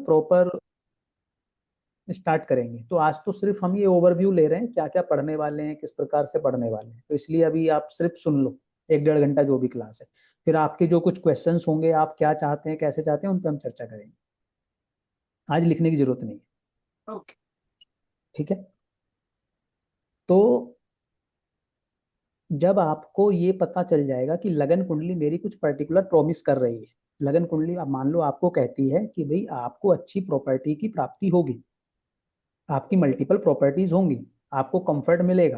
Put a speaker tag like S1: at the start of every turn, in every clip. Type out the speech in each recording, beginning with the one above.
S1: Proper start करेंगे। तो आज तो सिर्फ हम ये ओवरव्यू ले रहे हैं, क्या क्या पढ़ने वाले हैं, किस प्रकार से पढ़ने वाले हैं, तो इसलिए अभी आप सिर्फ सुन लो 1-1.5 घंटा जो भी क्लास है। फिर आपके जो कुछ क्वेश्चंस होंगे, आप क्या चाहते हैं, कैसे चाहते हैं, उन पर हम चर्चा करेंगे। आज लिखने की जरूरत नहीं है।
S2: ओके।
S1: ठीक है। तो जब आपको ये पता चल जाएगा कि लगन कुंडली मेरी कुछ पर्टिकुलर प्रॉमिस कर रही है, लगन कुंडली अब मान लो आपको कहती है कि भाई आपको अच्छी प्रॉपर्टी की प्राप्ति होगी, आपकी मल्टीपल प्रॉपर्टीज होंगी, आपको कंफर्ट मिलेगा,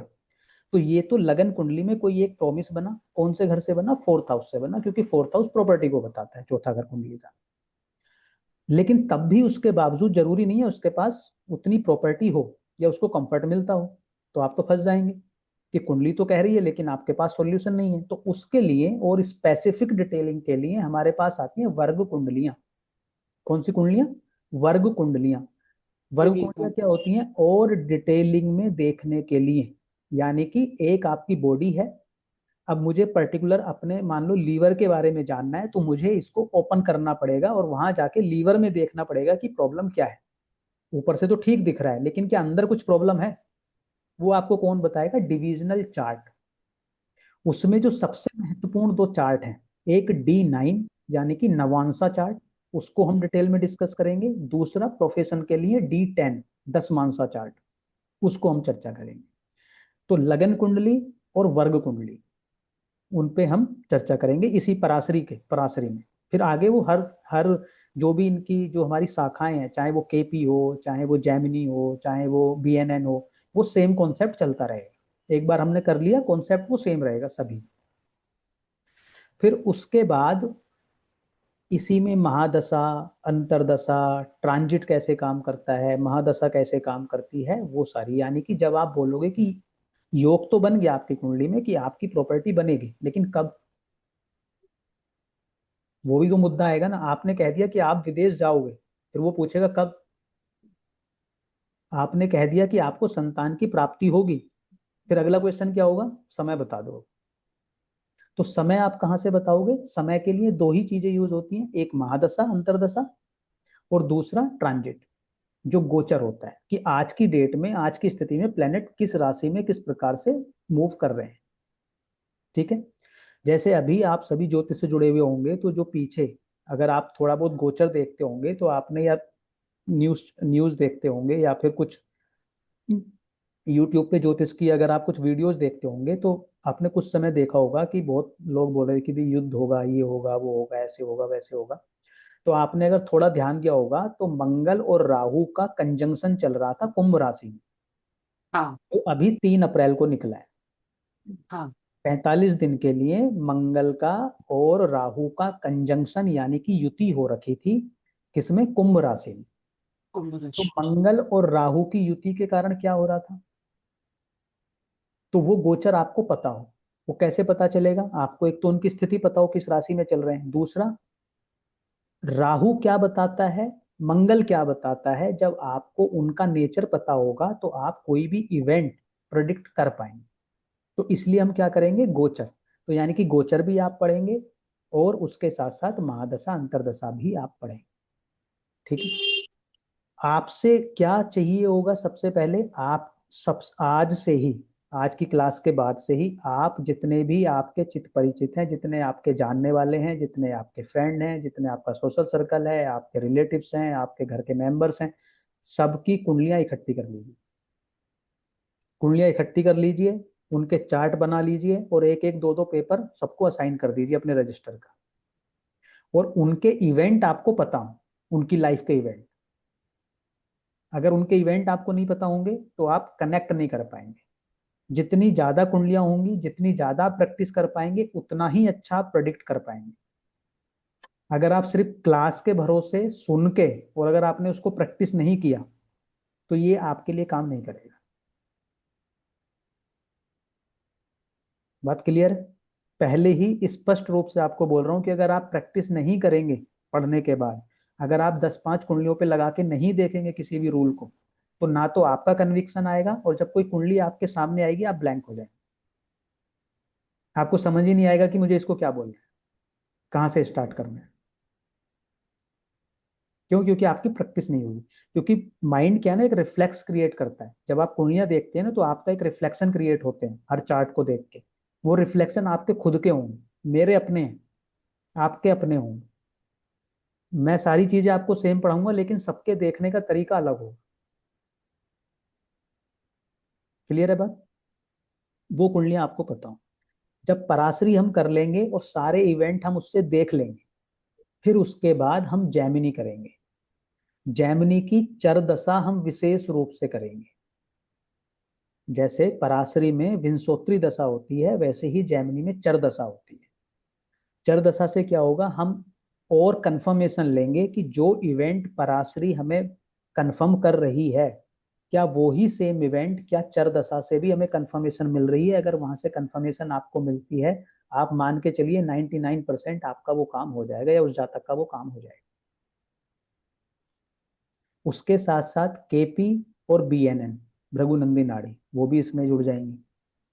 S1: तो ये तो लगन कुंडली में कोई एक प्रॉमिस बना। कौन से घर से बना? 4th हाउस से बना, क्योंकि 4th हाउस प्रॉपर्टी को बताता है, चौथा घर कुंडली का। लेकिन तब भी उसके बावजूद जरूरी नहीं है उसके पास उतनी प्रॉपर्टी हो या उसको कंफर्ट मिलता हो, तो आप तो फंस जाएंगे कि कुंडली तो कह रही है लेकिन आपके पास सॉल्यूशन नहीं है। तो उसके लिए और स्पेसिफिक डिटेलिंग के लिए हमारे पास आती हैं वर्ग कुंडलियां। कौन सी कुंडलियां? वर्ग कुंडलियां। वर्ग
S2: जी
S1: कुंडलियां
S2: सर।
S1: क्या होती हैं? और डिटेलिंग में देखने के लिए, यानी कि एक आपकी बॉडी है, अब मुझे पर्टिकुलर अपने मान लो लीवर के बारे में जानना है, तो मुझे इसको ओपन करना पड़ेगा और वहां जाके लीवर में देखना पड़ेगा कि प्रॉब्लम क्या है। ऊपर से तो ठीक दिख रहा है लेकिन क्या अंदर कुछ प्रॉब्लम है? वो आपको कौन बताएगा? Divisional chart. उसमें जो सबसे महत्वपूर्ण 2 चार्ट हैं, एक D9 यानी कि नवांशा चार्ट, उसको हम डिटेल में डिस्कस करेंगे। दूसरा प्रोफेशन के लिए D10 दशमांशा चार्ट, उसको हम चर्चा करेंगे। तो लगन कुंडली और वर्ग कुंडली, उन पे हम चर्चा करेंगे इसी पराशरी में। फिर आगे वो हर हर जो भी इनकी जो हमारी शाखाएं हैं, चाहे वो केपी हो, चाहे वो जैमिनी हो, चाहे वो बीएनएन हो, वो सेम कॉन्सेप्ट चलता रहेगा। एक बार हमने कर लिया कॉन्सेप्ट, वो सेम रहेगा सभी। फिर उसके बाद इसी में महादशा, अंतरदशा, ट्रांजिट कैसे काम करता है, महादशा कैसे काम करती है, वो सारी, यानी कि जब आप बोलोगे कि योग तो बन गया आपकी कुंडली में कि आपकी प्रॉपर्टी बनेगी, लेकिन कब? वो भी तो मुद्दा आएगा ना। आपने कह दिया कि आप विदेश जाओगे, फिर वो पूछेगा कब। आपने कह दिया कि आपको संतान की प्राप्ति होगी, फिर अगला क्वेश्चन क्या होगा? समय बता दो। तो समय आप कहाँ से बताओगे? समय के लिए दो ही चीजें यूज होती हैं, एक महादशा अंतरदशा, और दूसरा ट्रांजिट, जो गोचर होता है कि आज की डेट में, आज की स्थिति में प्लेनेट किस राशि में किस प्रकार से मूव कर रहे हैं। ठीक है। जैसे अभी आप सभी ज्योतिष से जुड़े हुए होंगे, तो जो पीछे अगर आप थोड़ा बहुत गोचर देखते होंगे, तो आपने या न्यूज न्यूज देखते होंगे या फिर कुछ यूट्यूब पे ज्योतिष की अगर आप कुछ वीडियोस देखते होंगे, तो आपने कुछ समय देखा होगा कि बहुत लोग बोल रहे कि भी युद्ध होगा, ये होगा, वो होगा, ऐसे होगा, वैसे होगा। तो आपने अगर थोड़ा ध्यान दिया होगा तो मंगल और राहु का कंजंक्शन चल रहा था कुंभ राशि में।
S2: हाँ।
S1: तो अभी 3 अप्रैल को निकला है।
S2: हाँ।
S1: 45 दिन के लिए मंगल का और राहु का कंजंक्शन यानी कि युति हो रखी थी, किसमें? कुंभ राशि में।
S2: कुंभ
S1: तो
S2: राशि।
S1: मंगल और राहु की युति के कारण क्या हो रहा था? तो वो गोचर आपको पता हो। वो कैसे पता चलेगा आपको? एक तो उनकी स्थिति पता हो किस राशि में चल रहे हैं, दूसरा राहु क्या बताता है, मंगल क्या बताता है। जब आपको उनका नेचर पता होगा तो आप कोई भी इवेंट प्रेडिक्ट कर पाएंगे। तो इसलिए हम क्या करेंगे? गोचर। तो यानी कि गोचर भी आप पढ़ेंगे और उसके साथ साथ महादशा अंतरदशा भी आप पढ़ेंगे। ठीक है। आपसे क्या चाहिए होगा? सबसे पहले आप सब आज से ही, आज की क्लास के बाद से ही, आप जितने भी आपके चित परिचित हैं, जितने आपके जानने वाले हैं, जितने आपके फ्रेंड हैं, जितने आपका सोशल सर्कल है, आपके रिलेटिव्स हैं, आपके घर के मेंबर्स हैं, सबकी कुंडलियां इकट्ठी कर लीजिए। कुंडलियां इकट्ठी कर लीजिए, उनके चार्ट बना लीजिए और एक एक दो दो पेपर सबको असाइन कर दीजिए अपने रजिस्टर का। और उनके इवेंट आपको पता हो, उनकी लाइफ के इवेंट। अगर उनके इवेंट आपको नहीं पता होंगे तो आप कनेक्ट नहीं कर पाएंगे। जितनी ज्यादा कुंडलियां होंगी, जितनी ज्यादा आप प्रैक्टिस कर पाएंगे, उतना ही अच्छा आप प्रेडिक्ट कर पाएंगे। अगर आप सिर्फ क्लास के भरोसे सुन के और अगर आपने उसको प्रैक्टिस नहीं किया, तो ये आपके लिए काम नहीं करेगा। बात क्लियर है? पहले ही स्पष्ट रूप से आपको बोल रहा हूं कि अगर आप प्रैक्टिस नहीं करेंगे पढ़ने के बाद, अगर आप 10-5 कुंडलियों पे लगा के नहीं देखेंगे किसी भी रूल को, तो ना तो आपका कन्विक्शन आएगा, और जब कोई कुंडली आपके सामने आएगी आप ब्लैंक हो जाएंगे। आपको समझ ही नहीं आएगा कि मुझे इसको क्या बोलना है, कहाँ से स्टार्ट करना है। क्यों? क्योंकि आपकी प्रैक्टिस नहीं होगी। क्योंकि माइंड क्या है ना, एक रिफ्लेक्स क्रिएट करता है। जब आप कुंडलियां देखते हैं ना, तो आपका एक रिफ्लेक्शन क्रिएट होते हैं हर चार्ट को देख के। वो रिफ्लेक्शन आपके खुद के होंगे, मेरे अपने हैं, आपके अपने होंगे। मैं सारी चीजें आपको सेम पढ़ाऊंगा, लेकिन सबके देखने का तरीका अलग होगा। क्लियर है बात? वो कुंडलियां आपको पता हो। जब पराशरी हम कर लेंगे और सारे इवेंट हम उससे देख लेंगे, फिर उसके बाद हम जैमिनी करेंगे। जैमिनी की चर दशा हम विशेष रूप से करेंगे। जैसे पराशरी में विंशोत्तरी दशा होती है, वैसे ही जैमिनी में चर दशा होती है। चर दशा से क्या होगा, हम और कंफर्मेशन लेंगे कि जो इवेंट पराशरी हमें कंफर्म कर रही है, क्या वो ही सेम इवेंट क्या चर दशा से भी हमें कंफर्मेशन मिल रही है। अगर वहां से कंफर्मेशन आपको मिलती है, आप मान के चलिए 99% आपका वो काम हो जाएगा, या उस जातक का वो काम हो जाएगा। उसके साथ साथ केपी और बीएनएन, भृगुनंदी नाड़ी, वो भी इसमें जुड़ जाएंगी।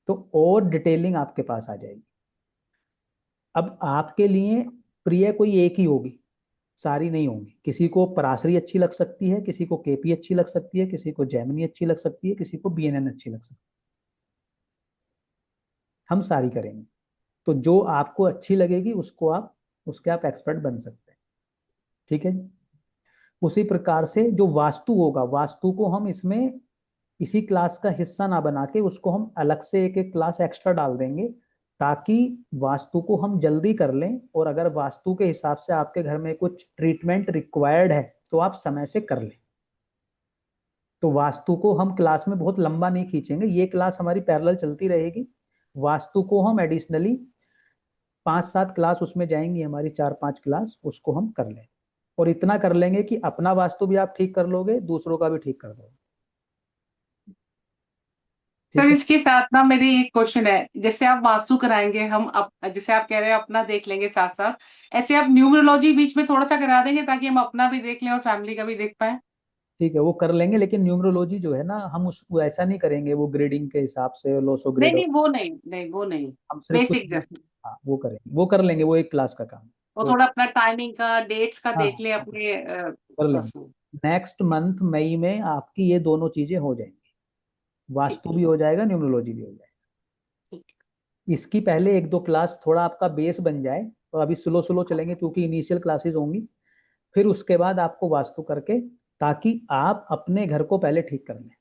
S1: तो और डिटेलिंग आपके पास आ जाएगी। अब आपके लिए प्रिय कोई एक ही होगी, सारी नहीं होंगी। किसी को पराशरी अच्छी लग सकती है, किसी को केपी अच्छी लग सकती है, किसी को जैमिनी अच्छी लग सकती है, किसी को बीएनएन अच्छी लग सकती है। हम सारी करेंगे। तो जो आपको अच्छी लगेगी उसको आप, उसके आप एक्सपर्ट बन सकते हैं। ठीक है जी। उसी प्रकार से जो वास्तु होगा, वास्तु को हम इसमें इसी क्लास का हिस्सा ना बना के उसको हम अलग से एक एक क्लास एक्स्ट्रा डाल देंगे, ताकि वास्तु को हम जल्दी कर लें। और अगर वास्तु के हिसाब से आपके घर में कुछ ट्रीटमेंट रिक्वायर्ड है, तो आप समय से कर लें। तो वास्तु को हम क्लास में बहुत लंबा नहीं खींचेंगे, ये क्लास हमारी पैरेलल चलती रहेगी। वास्तु को हम एडिशनली 5-7 क्लास उसमें जाएंगी हमारी, 4-5 क्लास उसको हम कर लें। और इतना कर लेंगे कि अपना वास्तु भी आप ठीक कर लोगे, दूसरों का भी ठीक कर दोगे।
S2: सर
S1: ठीक है।
S2: इसके साथ ना मेरी एक क्वेश्चन है, जैसे आप वास्तु कराएंगे हम जैसे आप कह रहे हैं अपना देख लेंगे साथ साथ, ऐसे आप न्यूमरोलॉजी बीच में थोड़ा सा करा देंगे ताकि हम अपना भी देख लें और फैमिली का भी देख पाए।
S1: ठीक है, वो कर लेंगे। लेकिन न्यूमरोलॉजी जो है ना, हम उस वो ऐसा नहीं करेंगे वो ग्रेडिंग के हिसाब से, लोसो
S2: नहीं
S1: ग्रेड।
S2: नहीं वो नहीं, नहीं वो नहीं,
S1: हम सिर्फ कुछ
S2: बेसिक जस्ट।
S1: हाँ वो करेंगे, वो कर लेंगे, वो एक क्लास का काम है।
S2: वो
S1: वो
S2: थोड़ा अपना टाइमिंग का डेट्स का
S1: हाँ
S2: देख
S1: हाँ
S2: ले
S1: हाँ,
S2: अपने
S1: कर
S2: उसमें।
S1: लेंगे। नेक्स्ट मंथ मई में आपकी ये दोनों चीजें हो जाएंगी,
S2: ठीक
S1: वास्तु
S2: है।
S1: भी हो जाएगा, न्यूमरोलॉजी भी हो जाएगा।
S2: ठीक
S1: इसकी पहले एक दो क्लास थोड़ा आपका बेस बन जाए, तो अभी स्लो स्लो चलेंगे क्योंकि इनिशियल क्लासेस होंगी। फिर उसके बाद आपको वास्तु करके, ताकि आप अपने घर को पहले ठीक कर लें।
S2: हाँ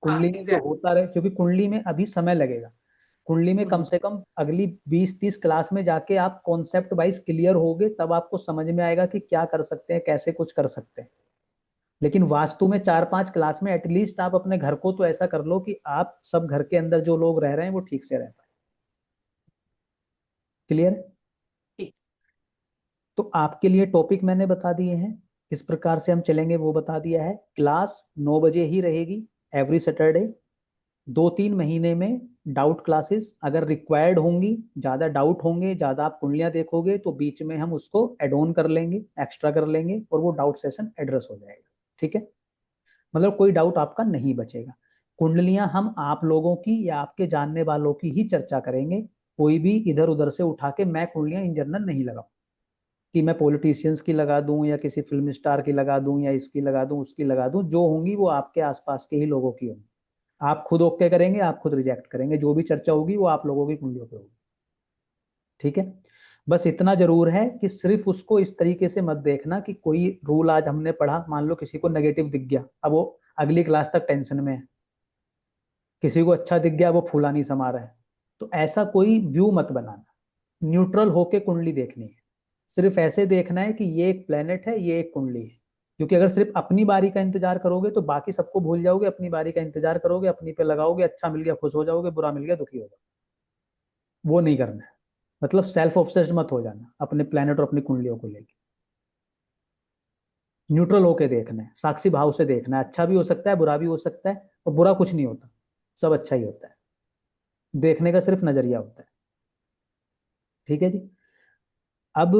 S1: कुंडली में जो
S2: एग्जैक्ट।
S1: होता रहे, क्योंकि कुंडली में अभी समय लगेगा। कुंडली में कम से कम अगली 20-30 क्लास में जाके आप कॉन्सेप्ट वाइज क्लियर होगे, तब आपको समझ में आएगा कि क्या कर सकते हैं, कैसे कुछ कर सकते हैं। लेकिन वास्तु में 4-5 क्लास में एटलीस्ट आप अपने घर को तो ऐसा कर लो कि आप सब घर के अंदर जो लोग रह रहे हैं वो ठीक से रह पाए। क्लियर?
S2: ठीक।
S1: तो आपके लिए टॉपिक मैंने बता दिए हैं, किस प्रकार से हम चलेंगे वो बता दिया है। क्लास 9 बजे ही रहेगी एवरी सैटरडे। 2-3 महीने में डाउट क्लासेस अगर रिक्वायर्ड होंगी, ज़्यादा डाउट होंगे, ज़्यादा आप कुंडलियां देखोगे, तो बीच में हम उसको एड ऑन कर लेंगे, एक्स्ट्रा कर लेंगे, और वो डाउट सेशन एड्रेस हो जाएगा। ठीक है? मतलब कोई डाउट आपका नहीं बचेगा। कुंडलियां हम आप लोगों की या आपके जानने वालों की ही चर्चा करेंगे। कोई भी इधर उधर से उठा के मैं कुंडलियां इन जनरल नहीं लगाऊं, कि मैं पॉलिटिशियंस की लगा दूं या किसी फिल्म स्टार की लगा दूं या इसकी लगा दूं उसकी लगा दूं। जो होंगी वो आपके आसपास के ही लोगों की होंगी। आप खुद ओके करेंगे, आप खुद रिजेक्ट करेंगे, जो भी चर्चा होगी वो आप लोगों की कुंडलियों पे होगी। ठीक है? बस इतना जरूर है कि सिर्फ उसको इस तरीके से मत देखना कि कोई रूल आज हमने पढ़ा, मान लो किसी को नेगेटिव दिख गया, अब वो अगली क्लास तक टेंशन में है। किसी को अच्छा दिख गया, वो फूला नहीं समा रहा है। तो ऐसा कोई व्यू मत बनाना। न्यूट्रल होके कुंडली देखनी है। सिर्फ ऐसे देखना है कि ये एक प्लेनेट है, ये एक कुंडली है। क्योंकि अगर सिर्फ अपनी बारी का इंतजार करोगे तो बाकी सबको भूल जाओगे, अपनी बारी का इंतजार करोगे, अपनी पे लगाओगे, अच्छा मिल गया खुश हो जाओगे, बुरा मिल गया दुखी हो जाओगे। वो नहीं करना है। मतलब सेल्फ ऑब्सेस्ड मत हो जाना अपने प्लेनेट और अपनी कुंडलियों को लेकर। न्यूट्रल होके देखना है, साक्षी भाव से देखना है। अच्छा भी हो सकता है, बुरा भी हो सकता है, और बुरा कुछ नहीं होता, सब अच्छा ही होता है। देखने का सिर्फ नजरिया होता है। ठीक है जी। अब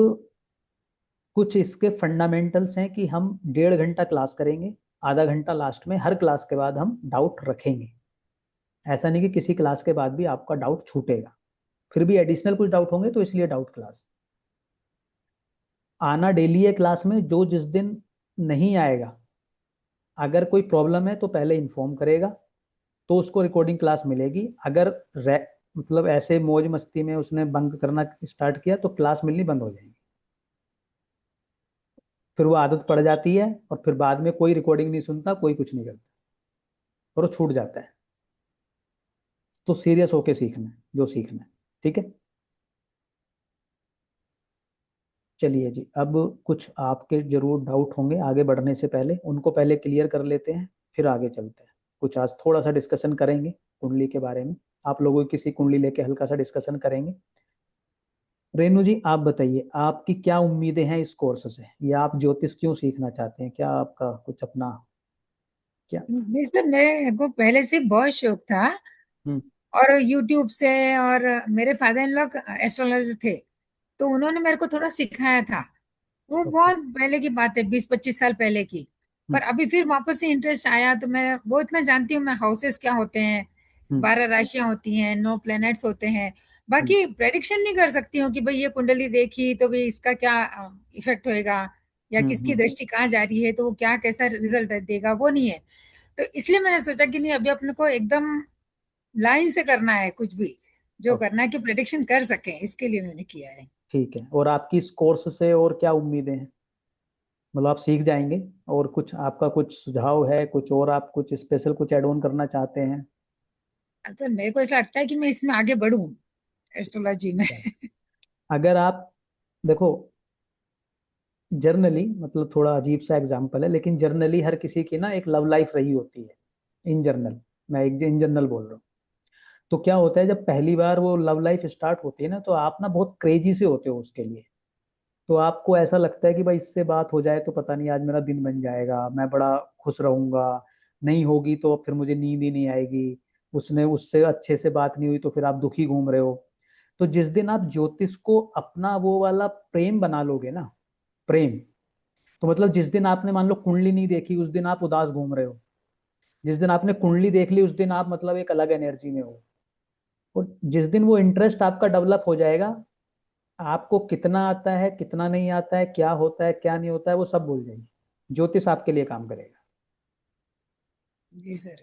S1: कुछ इसके फंडामेंटल्स हैं कि हम 1.5 घंटा क्लास करेंगे, आधा घंटा लास्ट में, हर क्लास के बाद हम डाउट रखेंगे। ऐसा नहीं कि किसी क्लास के बाद भी आपका डाउट छूटेगा। फिर भी एडिशनल कुछ डाउट होंगे तो इसलिए डाउट क्लास। आना डेली है क्लास में, जो जिस दिन नहीं आएगा। अगर कोई प्रॉब्लम है तो पहले इन्फॉर्म करेगा, तो उसको रिकॉर्डिंग क्लास मिलेगी। अगर मतलब ऐसे मौज मस्ती में उसने बंक करना स्टार्ट किया तो क्लास मिलनी बंद हो जाएगी। फिर वो आदत पड़ जाती है और फिर बाद में कोई रिकॉर्डिंग नहीं सुनता, कोई कुछ नहीं करता, और वो छूट जाता है। तो सीरियस होके सीखना है जो सीखना है। ठीक है, चलिए जी, अब कुछ आपके जरूर डाउट होंगे, आगे बढ़ने से पहले उनको पहले क्लियर कर लेते हैं, फिर आगे चलते हैं। कुछ आज थोड़ा सा डिस्कशन करेंगे कुंडली के बारे में, आप लोगों की किसी कुंडली लेके हल्का सा डिस्कशन करेंगे। रेणु जी, आप बताइए आपकी क्या उम्मीदें हैं इस कोर्स से, या आप ज्योतिष क्यों सीखना चाहते हैं, क्या आपका कुछ अपना क्या?
S3: नहीं सर, मेरे को पहले से बहुत शौक था।
S1: हम्म।
S3: और यूट्यूब से, और मेरे फादर इन लॉ एस्ट्रोलॉजर थे, तो उन्होंने मेरे को थोड़ा सिखाया था। वो
S1: ओके।
S3: बहुत पहले की बात है, 20-25 साल पहले की।
S1: हम्म।
S3: पर अभी फिर वापस से इंटरेस्ट आया, तो मैं वो इतना जानती हूँ, मैं हाउसेस क्या होते हैं,
S1: हम्म।
S3: 12 राशियां होती हैं, 9 प्लैनेट्स होते हैं।
S1: हम्म।
S3: बाकी प्रेडिक्शन नहीं कर सकती हूँ कि भाई ये कुंडली देखी तो भाई इसका क्या इफेक्ट होएगा, या
S1: हम्म।
S3: किसकी दृष्टि कहाँ जा रही है तो वो क्या कैसा रिजल्ट देगा, वो नहीं है। तो इसलिए मैंने सोचा कि नहीं, अभी अपने को एकदम लाइन से करना है, कुछ भी जो
S1: ओके।
S3: करना है कि प्रेडिक्शन कर सकें, इसके लिए मैंने किया है।
S1: ठीक है, और आपकी इस कोर्स से और क्या उम्मीदें हैं? मतलब आप सीख जाएंगे, और कुछ आपका कुछ सुझाव है, कुछ और आप कुछ स्पेशल कुछ ऐड ऑन करना चाहते हैं?
S3: तो मेरे को ऐसा लगता है कि मैं इसमें आगे बढ़ूं, एस्ट्रोलॉजी में।
S1: अच्छा, अगर आप देखो, जर्नली मतलब थोड़ा अजीब सा एग्जांपल है, लेकिन जर्नली हर किसी की ना एक लव लाइफ रही होती है। इन जनरल, मैं एक इन जनरल बोल रहा हूँ। तो क्या होता है, जब पहली बार वो लव लाइफ स्टार्ट होती है ना, तो आप ना बहुत क्रेजी से होते हो उसके लिए। तो आपको ऐसा लगता है कि भाई इससे बात हो जाए तो पता नहीं आज मेरा दिन बन जाएगा, मैं बड़ा खुश रहूंगा। नहीं होगी तो फिर मुझे नींद ही नहीं आएगी। उसने उससे अच्छे से बात नहीं हुई तो फिर आप दुखी घूम रहे हो। तो जिस दिन आप ज्योतिष को अपना वो वाला प्रेम बना लोगे ना, प्रेम, तो मतलब जिस दिन आपने मान लो कुंडली नहीं देखी उस दिन आप उदास घूम रहे हो। जिस दिन आपने कुंडली देख ली उस दिन आप मतलब एक अलग एनर्जी में हो। और जिस दिन वो इंटरेस्ट आपका डेवलप हो जाएगा, आपको कितना आता है कितना नहीं आता है, क्या होता है क्या नहीं होता है, वो सब भूल जाइए। ज्योतिष आपके लिए काम करेगा।
S3: जी सर।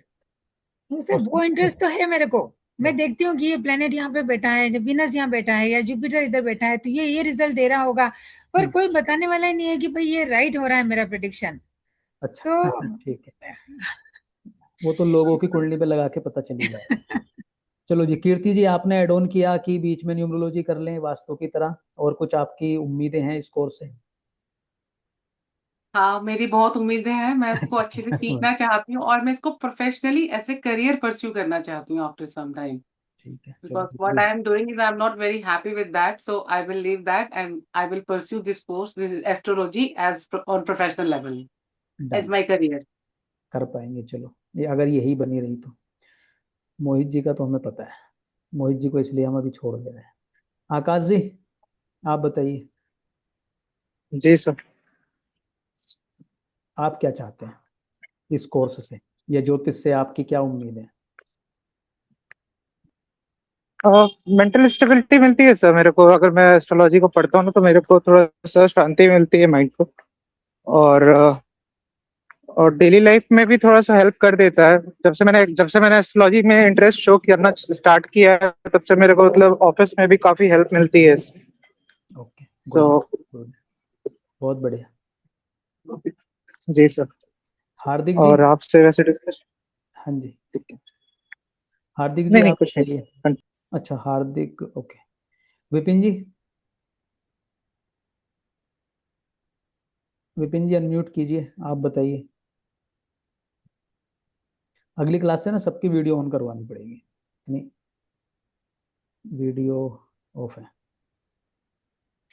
S3: नहीं सर,
S1: और
S3: वो इंटरेस्ट तो है मेरे को। मैं
S1: हाँ।
S3: देखती हूँ कि ये प्लेनेट यहाँ पे बैठा है, जब विनस यहाँ बैठा है या जुपिटर इधर बैठा है, तो ये रिजल्ट दे रहा होगा। पर
S1: हम्म।
S3: कोई बताने वाला ही नहीं है कि भाई ये राइट हो रहा है मेरा प्रिडिक्शन।
S1: अच्छा।
S3: तो
S1: ठीक है, वो तो लोगों की कुंडली पे लगा के पता चल ही जाएगा। चलो जी, कीर्ति जी, आपने एड ऑन किया कि बीच में न्यूमरोलॉजी कर लें वास्तु की तरह, और कुछ आपकी उम्मीदें हैं इस कोर्स से?
S2: हाँ, मेरी बहुत उम्मीदें हैं, मैं इसको
S1: अच्छा।
S2: अच्छे से सीखना चाहती हूँ और मैं इसको professionally as a career pursue करना चाहती हूँ आफ्टर सम टाइम।
S1: ठीक है, चलो
S2: Because
S1: जी,
S2: what I
S1: good.
S2: am doing is I'm not very happy with that, so I will leave that and I will pursue this course, this is astrology as on professional level
S1: done.
S2: as my career.
S1: कर पाएंगे, चलो ये अगर यही बनी रही तो। मोहित जी का तो हमें पता है, मोहित जी को इसलिए हम अभी छोड़ दे रहे हैं। आकाश जी, आप बताइए,
S4: जी सर।
S1: आप क्या चाहते हैं इस कोर्स से, या ज्योतिष से आपकी क्या उम्मीद है?
S4: मेंटल स्टेबिलिटी मिलती है सर मेरे को, अगर मैं एस्ट्रोलॉजी को पढ़ता हूँ ना तो मेरे को थोड़ा सा शांति मिलती है माइंड को। और और डेली लाइफ में भी थोड़ा सा हेल्प कर देता है। जब से मैंने एस्ट्रोलॉजी में इंटरेस्ट शो करना स्टार्ट किया है, तब से मेरे को मतलब ऑफिस में भी काफी हेल्प मिलती है।
S1: Okay,
S4: so
S1: good. गुड, बहुत बढ़िया।
S4: जी सर।
S1: हार्दिक जी।
S4: और आपसे वैसे डिस्कस।
S1: हाँ जी, हार्दिक जी
S4: नहीं नहीं,
S1: आप
S4: कुछ नहीं
S1: बताइए।
S4: सर।
S1: अच्छा, हार्दिक, ओके। विपिन जी, विपिन जी अनम्यूट कीजिए, आप बताइए। अगली क्लास से ना सबकी वीडियो ऑन करवानी पड़ेगी, नहीं वीडियो ऑफ है।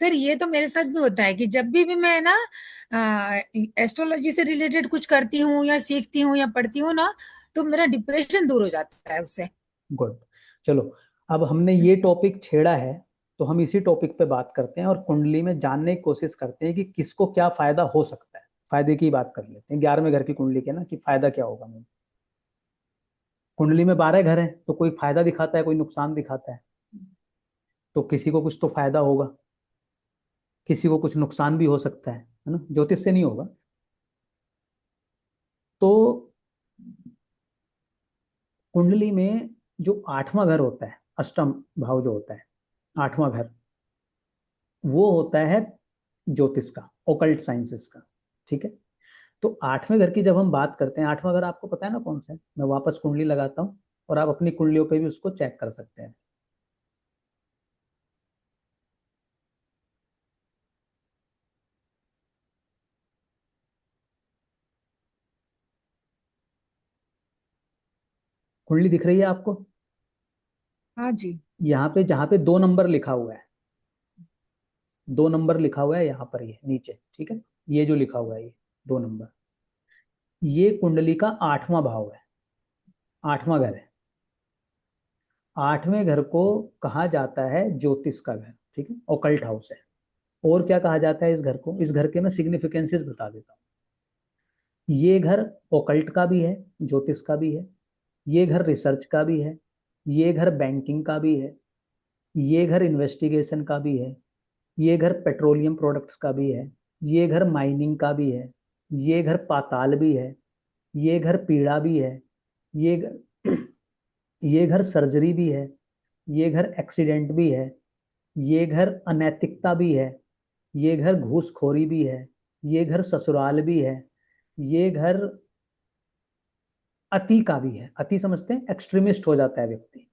S3: सर ये तो मेरे साथ भी होता है कि जब भी मैं ना एस्ट्रोलॉजी से रिलेटेड कुछ करती हूँ या सीखती हूँ या पढ़ती हूँ ना, तो मेरा डिप्रेशन दूर हो जाता है उससे।
S1: गुड। चलो, अब हमने ये टॉपिक छेड़ा है, तो हम इसी टॉपिक पे बात करते हैं और कुंडली में जानने की कोशिश करते हैं कि किसको क्या फायदा हो सकता है। फायदे की बात कर लेते हैं 11वें घर की कुंडली के ना, कि फायदा क्या होगा मुझे। कुंडली में 12 घर हैं, तो कोई फायदा दिखाता है कोई नुकसान दिखाता है। तो किसी को कुछ तो फायदा होगा, किसी को कुछ नुकसान भी हो सकता है ना, ज्योतिष से नहीं होगा। तो कुंडली में जो 8वां घर होता है, अष्टम भाव जो होता है, 8वां घर, वो होता है ज्योतिष का, ओकल्ट साइंसेस का। ठीक है, तो 8वें घर की जब हम बात करते हैं, 8वां घर आपको पता है ना कौन सा है? मैं वापस कुंडली लगाता हूँ और आप अपनी कुंडलियों पे भी उसको चेक कर सकते हैं। कुंडली दिख रही है आपको?
S3: हाँ जी।
S1: यहाँ पे जहाँ पे 2 नंबर लिखा हुआ है, 2 नंबर लिखा हुआ है यहाँ पर, ये नीचे, ठीक है, ये जो लिखा हुआ है ये 2 नंबर, ये कुंडली का 8वां भाव है, 8वां घर है। 8वें घर को कहा जाता है ज्योतिष का घर, ठीक है, ओकल्ट हाउस है। और क्या कहा जाता है इस घर को? इस घर के मैं सिग्निफिकेंसेस बता देता हूँ। ये घर ओकल्ट का भी है, ज्योतिष का भी है, ये घर रिसर्च का भी है, ये घर बैंकिंग का भी है, ये घर इन्वेस्टिगेशन का भी है, ये घर पेट्रोलियम प्रोडक्ट्स का भी है, ये घर माइनिंग का भी है, ये घर पाताल भी है, ये घर पीड़ा भी है, ये घर ये घर सर्जरी भी है, ये घर एक्सीडेंट भी है, ये घर अनैतिकता भी है, ये घर घूसखोरी भी है, ये घर ससुराल भी है, ये घर अति का भी है। अति समझते हैं? एक्सट्रीमिस्ट हो जाता है व्यक्ति।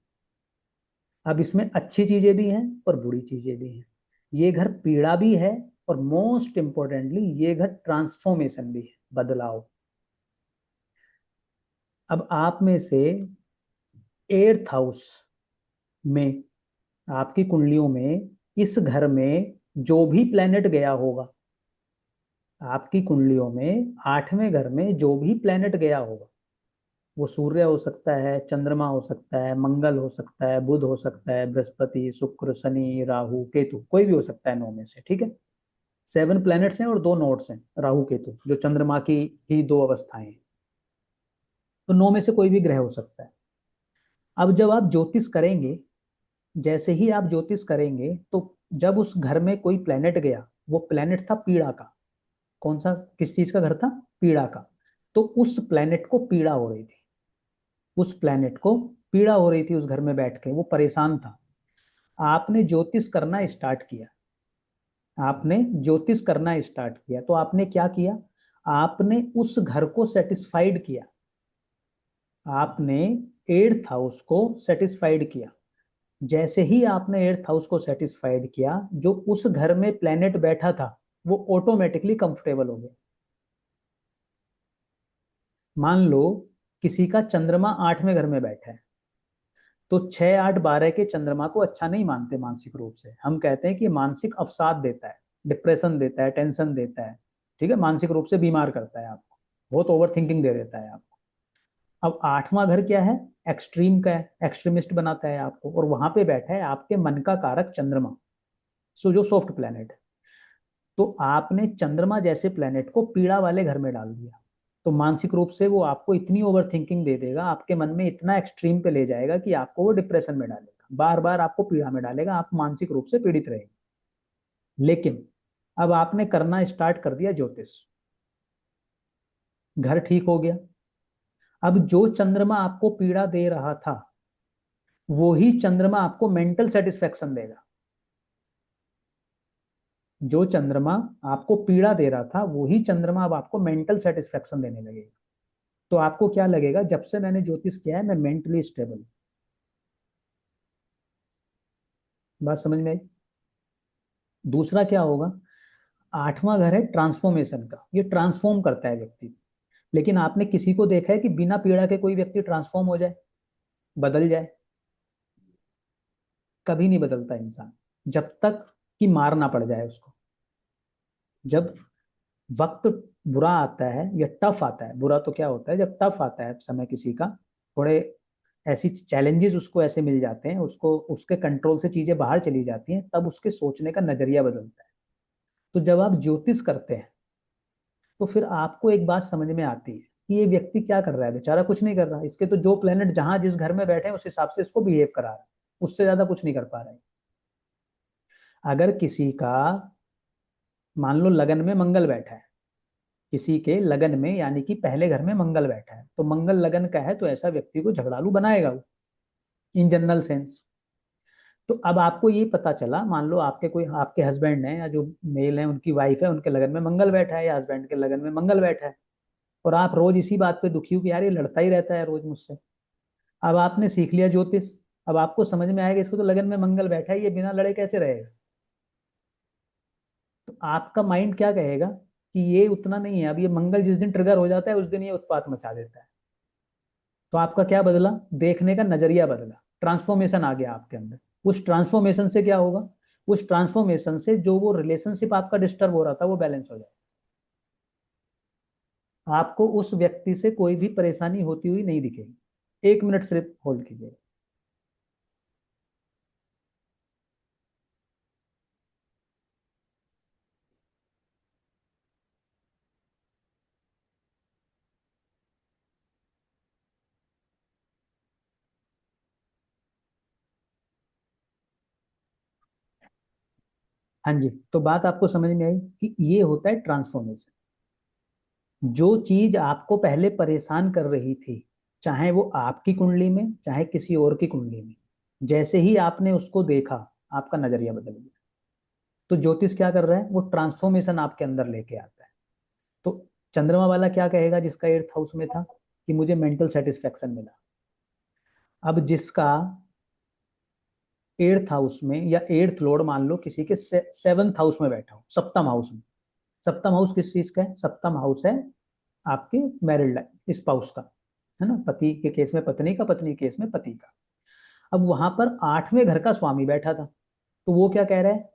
S1: अब इसमें अच्छी चीजें भी हैं और बुरी चीजें भी हैं। ये घर पीड़ा भी है और मोस्ट इंपॉर्टेंटली ये घर ट्रांसफॉर्मेशन भी है, बदलाव। अब आप में से 8th हाउस में, आपकी कुंडलियों में, इस घर में जो भी प्लेनेट गया होगा, आपकी कुंडलियों में 8वें घर में जो भी प्लेनेट गया होगा, वो सूर्य हो सकता है, चंद्रमा हो सकता है, मंगल हो सकता है, बुध हो सकता है, बृहस्पति, शुक्र, शनि, राहु, केतु, कोई भी हो सकता है 9 में से। ठीक है, 7 प्लैनेट्स हैं और 2 नोड्स हैं, राहु केतु, जो चंद्रमा की ही 2 अवस्थाएं हैं। तो 9 में से कोई भी ग्रह हो सकता है। अब जब आप ज्योतिष करेंगे, जैसे ही आप ज्योतिष करेंगे, तो जब उस घर में कोई प्लैनेट गया, वो प्लैनेट था पीड़ा का। कौन सा, किस चीज का घर था? पीड़ा का। तो उस प्लैनेट को पीड़ा हो रही थी, उस प्लैनेट को पीड़ा हो रही थी, उस घर में बैठ के वो परेशान था। आपने ज्योतिष करना स्टार्ट किया, आपने ज्योतिष करना स्टार्ट किया, तो आपने क्या किया? आपने उस घर को सेटिस्फाइड किया, आपने 8th हाउस को सेटिस्फाइड किया। जैसे ही आपने 8th हाउस को सेटिस्फाइड किया, जो उस घर में प्लेनेट बैठा था वो ऑटोमेटिकली कंफर्टेबल हो गया। मान लो किसी का चंद्रमा 8वें घर में बैठा है, तो 6, 8, 12 के चंद्रमा को अच्छा नहीं मानते मानसिक रूप से। हम कहते हैं कि मानसिक अवसाद देता है, डिप्रेशन देता है, टेंशन देता है, ठीक है, मानसिक रूप से बीमार करता है आपको, बहुत ओवर थिंकिंग दे देता है आपको। अब 8वां घर क्या है? एक्सट्रीम का है, एक्सट्रीमिस्ट बनाता है आपको, और वहां पे बैठा है आपके मन का कारक चंद्रमा, सो जो सॉफ्ट प्लेनेट है। तो आपने चंद्रमा जैसे प्लेनेट को पीड़ा वाले घर में डाल दिया, तो मानसिक रूप से वो आपको इतनी ओवर थिंकिंग दे देगा, आपके मन में इतना एक्सट्रीम पे ले जाएगा कि आपको वो डिप्रेशन में डालेगा, बार बार आपको पीड़ा में डालेगा, आप मानसिक रूप से पीड़ित रहेंगे। लेकिन अब आपने करना स्टार्ट कर दिया ज्योतिष, घर ठीक हो गया। अब जो चंद्रमा आपको पीड़ा दे रहा था, वो ही चंद्रमा आपको मेंटल सेटिस्फेक्शन देगा। जो चंद्रमा आपको पीड़ा दे रहा था, वही चंद्रमा अब आपको मेंटल सेटिस्फेक्शन देने लगेगा। तो आपको क्या लगेगा? जब से मैंने ज्योतिष किया है, मैं मेंटली स्टेबल हूं। बात समझ में आई? दूसरा क्या होगा? 8वां घर है ट्रांसफॉर्मेशन का, ये ट्रांसफॉर्म करता है व्यक्ति। लेकिन आपने किसी को देखा है कि बिना पीड़ा के कोई व्यक्ति ट्रांसफॉर्म हो जाए, बदल जाए? कभी नहीं बदलता इंसान, जब तक कि मार ना पड़ जाए उसको। जब वक्त बुरा आता है या टफ आता है, बुरा तो क्या होता है, जब टफ आता है समय किसी का, थोड़े ऐसी चैलेंजेस उसको ऐसे मिल जाते हैं, उसको उसके कंट्रोल से चीजें बाहर चली जाती हैं, तब उसके सोचने का नजरिया बदलता है। तो जब आप ज्योतिष करते हैं, तो फिर आपको एक बात समझ में आती है कि ये व्यक्ति क्या कर रहा है, बेचारा कुछ नहीं कर रहा, इसके तो जो प्लेनेट जहां जिस घर में बैठे हैं उस हिसाब से इसको बिहेव करा रहा है, उससे ज्यादा कुछ नहीं कर पा रहा है। अगर किसी का मान लो लगन में मंगल बैठा है, किसी के लगन में, यानी कि पहले घर में मंगल बैठा है, तो मंगल लगन का है, तो ऐसा व्यक्ति को झगड़ालू बनाएगा वो, इन जनरल सेंस। तो अब आपको ये पता चला, मान लो आपके कोई आपके हस्बैंड है या जो मेल है उनकी वाइफ है, उनके लगन में मंगल बैठा है या हस्बैंड के लगन में मंगल बैठा है, और आप रोज इसी बात पे दुखी हो कि यार ये लड़ता ही रहता है रोज मुझसे। अब आपने सीख लिया ज्योतिष, अब आपको समझ में आएगा इसको तो लगन में मंगल बैठा है, ये बिना लड़े कैसे रहेगा। तो आपका माइंड क्या कहेगा कि ये उतना नहीं है, अब ये मंगल जिस दिन ट्रिगर हो जाता है उस दिन ये उत्पात मचा देता है। तो आपका क्या बदला, देखने का नजरिया बदला, ट्रांसफॉर्मेशन आ गया आपके अंदर। उस ट्रांसफॉर्मेशन से क्या होगा, उस ट्रांसफॉर्मेशन से जो वो रिलेशनशिप आपका डिस्टर्ब हो रहा था वो बैलेंस हो जाएगा। आपको उस व्यक्ति से कोई भी परेशानी होती हुई नहीं दिखेगी। 1 मिनट सिर्फ होल्ड कीजिएगा। हाँ जी, तो बात आपको समझ में आई कि ये होता है ट्रांसफॉर्मेशन। जो चीज आपको पहले परेशान कर रही थी, चाहे वो आपकी कुंडली में चाहे किसी और की कुंडली में, जैसे ही आपने उसको देखा आपका नजरिया बदल गया। तो ज्योतिष क्या कर रहा है, वो ट्रांसफॉर्मेशन आपके अंदर लेके आता है। तो चंद्रमा वाला क्या कहेगा जिसका 8th हाउस में था कि मुझे मेंटल सेटिस्फेक्शन मिला। अब जिसका 8th हाउस में या 8th लॉर्ड मान लो किसी के 7th हाउस में बैठा हो, सप्तम हाउस में। सप्तम हाउस किस चीज का है, सप्तम हाउस है आपके मैरिड लाइफ, स्पाउस का, है ना, पति के केस में पत्नी का, पत्नी के केस में पति का। अब वहां पर 8वें घर का स्वामी बैठा था, तो वो क्या कह रहा है,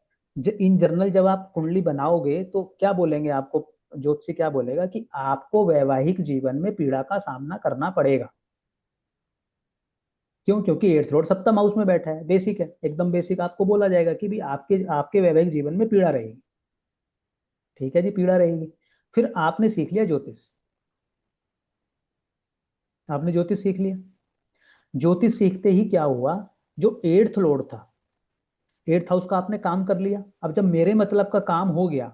S1: इन जनरल जब आप कुंडली बनाओगे तो क्या बोलेंगे आपको, ज्योतिषी क्या बोलेगा कि आपको वैवाहिक जीवन में पीड़ा का सामना करना पड़ेगा। क्यों, क्योंकि 8th लॉर्ड सप्तम हाउस में बैठा है, बेसिक है, एकदम बेसिक आपको बोला जाएगा कि भी आपके आपके वैवाहिक जीवन में पीड़ा रहेगी। ठीक है जी, पीड़ा रहेगी। फिर आपने सीख लिया ज्योतिष, आपने ज्योतिष सीख लिया। ज्योतिष सीखते ही क्या हुआ, जो 8th लॉर्ड था, 8th हाउस का आपने काम कर लिया। अब जब मेरे मतलब का काम हो गया,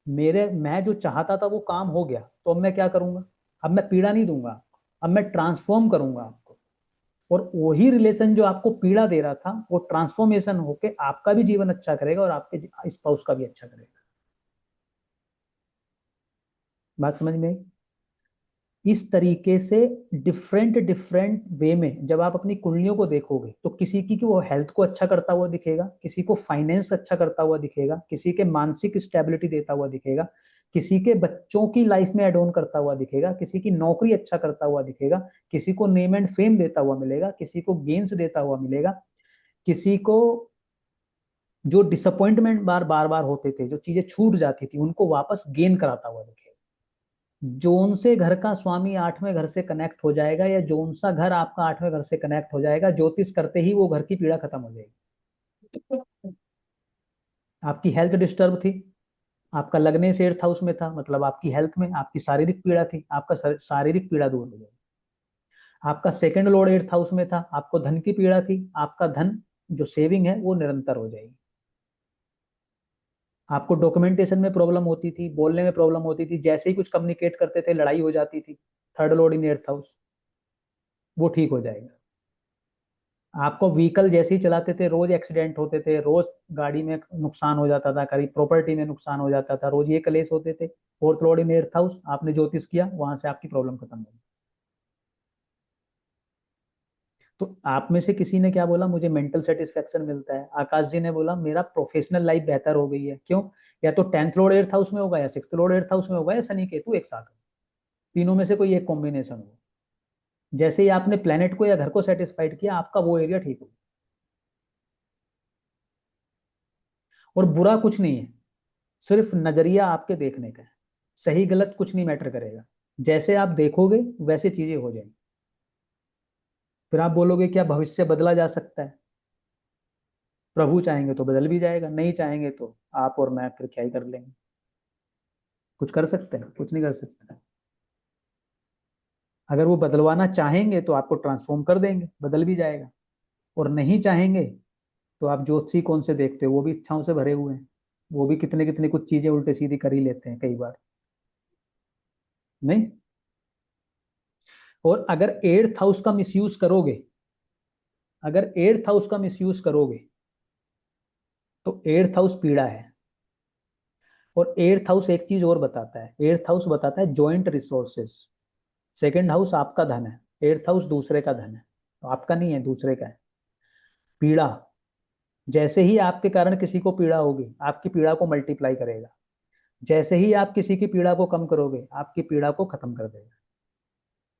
S1: मेरे मैं जो चाहता था वो काम हो गया, तो अब मैं क्या करूंगा, अब मैं पीड़ा नहीं दूंगा, अब मैं ट्रांसफॉर्म करूंगा आपको। और वही रिलेशन जो आपको पीड़ा दे रहा था वो ट्रांसफॉर्मेशन होके आपका भी जीवन अच्छा करेगा और आपके स्पाउस का भी अच्छा करेगा। बात समझ में आई। इस तरीके से डिफरेंट डिफरेंट वे में जब आप अपनी कुंडलियों को देखोगे तो किसी की वो हेल्थ को अच्छा करता हुआ दिखेगा, किसी को फाइनेंस अच्छा करता हुआ दिखेगा, किसी के मानसिक स्टेबिलिटी देता हुआ दिखेगा, किसी के बच्चों की लाइफ में एड ऑन करता हुआ दिखेगा, किसी की नौकरी अच्छा करता हुआ दिखेगा, किसी को नेम एंड फेम देता हुआ मिलेगा, किसी को गेन्स देता हुआ मिलेगा, किसी को जो डिसअपॉइंटमेंट बार बार बार होते थे, जो चीजें छूट जाती थी, उनको वापस गेन कराता हुआ दिखेगा। जोन से घर का स्वामी 8वें घर से कनेक्ट हो जाएगा या जोन सा घर आपका 8वें घर से कनेक्ट हो जाएगा, ज्योतिष करते ही वो घर की पीड़ा खत्म हो जाएगी। आपकी हेल्थ डिस्टर्ब थी, आपका लगने से 8th हाउस में था, मतलब आपकी हेल्थ में आपकी शारीरिक पीड़ा थी, आपका शारीरिक पीड़ा दूर हो जाएगी। आपका सेकंड लॉर्ड 8th हाउस में था, आपको धन की पीड़ा थी, आपका धन जो सेविंग है वो निरंतर हो जाएगी। आपको डॉक्यूमेंटेशन में प्रॉब्लम होती थी, बोलने में प्रॉब्लम होती थी, जैसे ही कुछ कम्युनिकेट करते थे लड़ाई हो जाती थी, थर्ड लॉर्ड इन 8th हाउस, वो ठीक हो जाएगा। आपको व्हीकल जैसे ही चलाते थे रोज एक्सीडेंट होते थे, रोज गाड़ी में नुकसान हो जाता था, कभी प्रॉपर्टी में नुकसान हो जाता था, रोज ये कलेश होते थे। 4th लॉर्ड इन 8th हाउस, आपने ज्योतिष किया, वहां से आपकी प्रॉब्लम खत्म हो गई। तो आप में से किसी ने क्या बोला, मुझे मेंटल सेटिस्फेक्शन मिलता है। आकाश जी ने बोला मेरा प्रोफेशनल लाइफ बेहतर हो गई है। क्यों, या तो 10th लॉर्ड 8th हाउस में होगा, या 6th लॉर्ड 8th हाउस में होगा, या शनि केतु एक साथ हो, तीनों में से कोई एक कॉम्बिनेशन हो। जैसे ही आपने प्लेनेट को या घर को सेटिस्फाइड किया, आपका वो एरिया ठीक हो। और बुरा कुछ नहीं है, सिर्फ नजरिया आपके देखने का है। सही गलत कुछ नहीं मैटर करेगा, जैसे आप देखोगे वैसे चीजें हो जाएंगी। फिर आप बोलोगे क्या भविष्य बदला जा सकता है, प्रभु चाहेंगे तो बदल भी जाएगा, नहीं चाहेंगे तो आप और मैं फिर क्या ही कर लेंगे। कुछ कर सकते हैं, कुछ नहीं कर सकते। अगर वो बदलवाना चाहेंगे तो आपको ट्रांसफॉर्म कर देंगे, बदल भी जाएगा। और नहीं चाहेंगे तो आप ज्योतिषी कौन से देखते हो, वो भी इच्छाओं से भरे हुए हैं, वो भी कितने कितने कुछ चीजें उल्टे सीधी कर ही लेते हैं कई बार। नहीं। और अगर 8th हाउस का मिसयूज करोगे, अगर 8th हाउस का मिसयूज करोगे तो 8th हाउस पीड़ा है। और 8th हाउस एक चीज और बताता है, 8th हाउस बताता है जॉइंट रिसोर्सेज। सेकंड हाउस आपका धन है, 8th हाउस दूसरे का धन है, तो आपका नहीं है, दूसरे का है। पीड़ा, जैसे ही आपके कारण किसी को पीड़ा होगी, आपकी पीड़ा को मल्टीप्लाई करेगा। जैसे ही आप किसी की पीड़ा को कम करोगे, आपकी पीड़ा को खत्म कर देगा।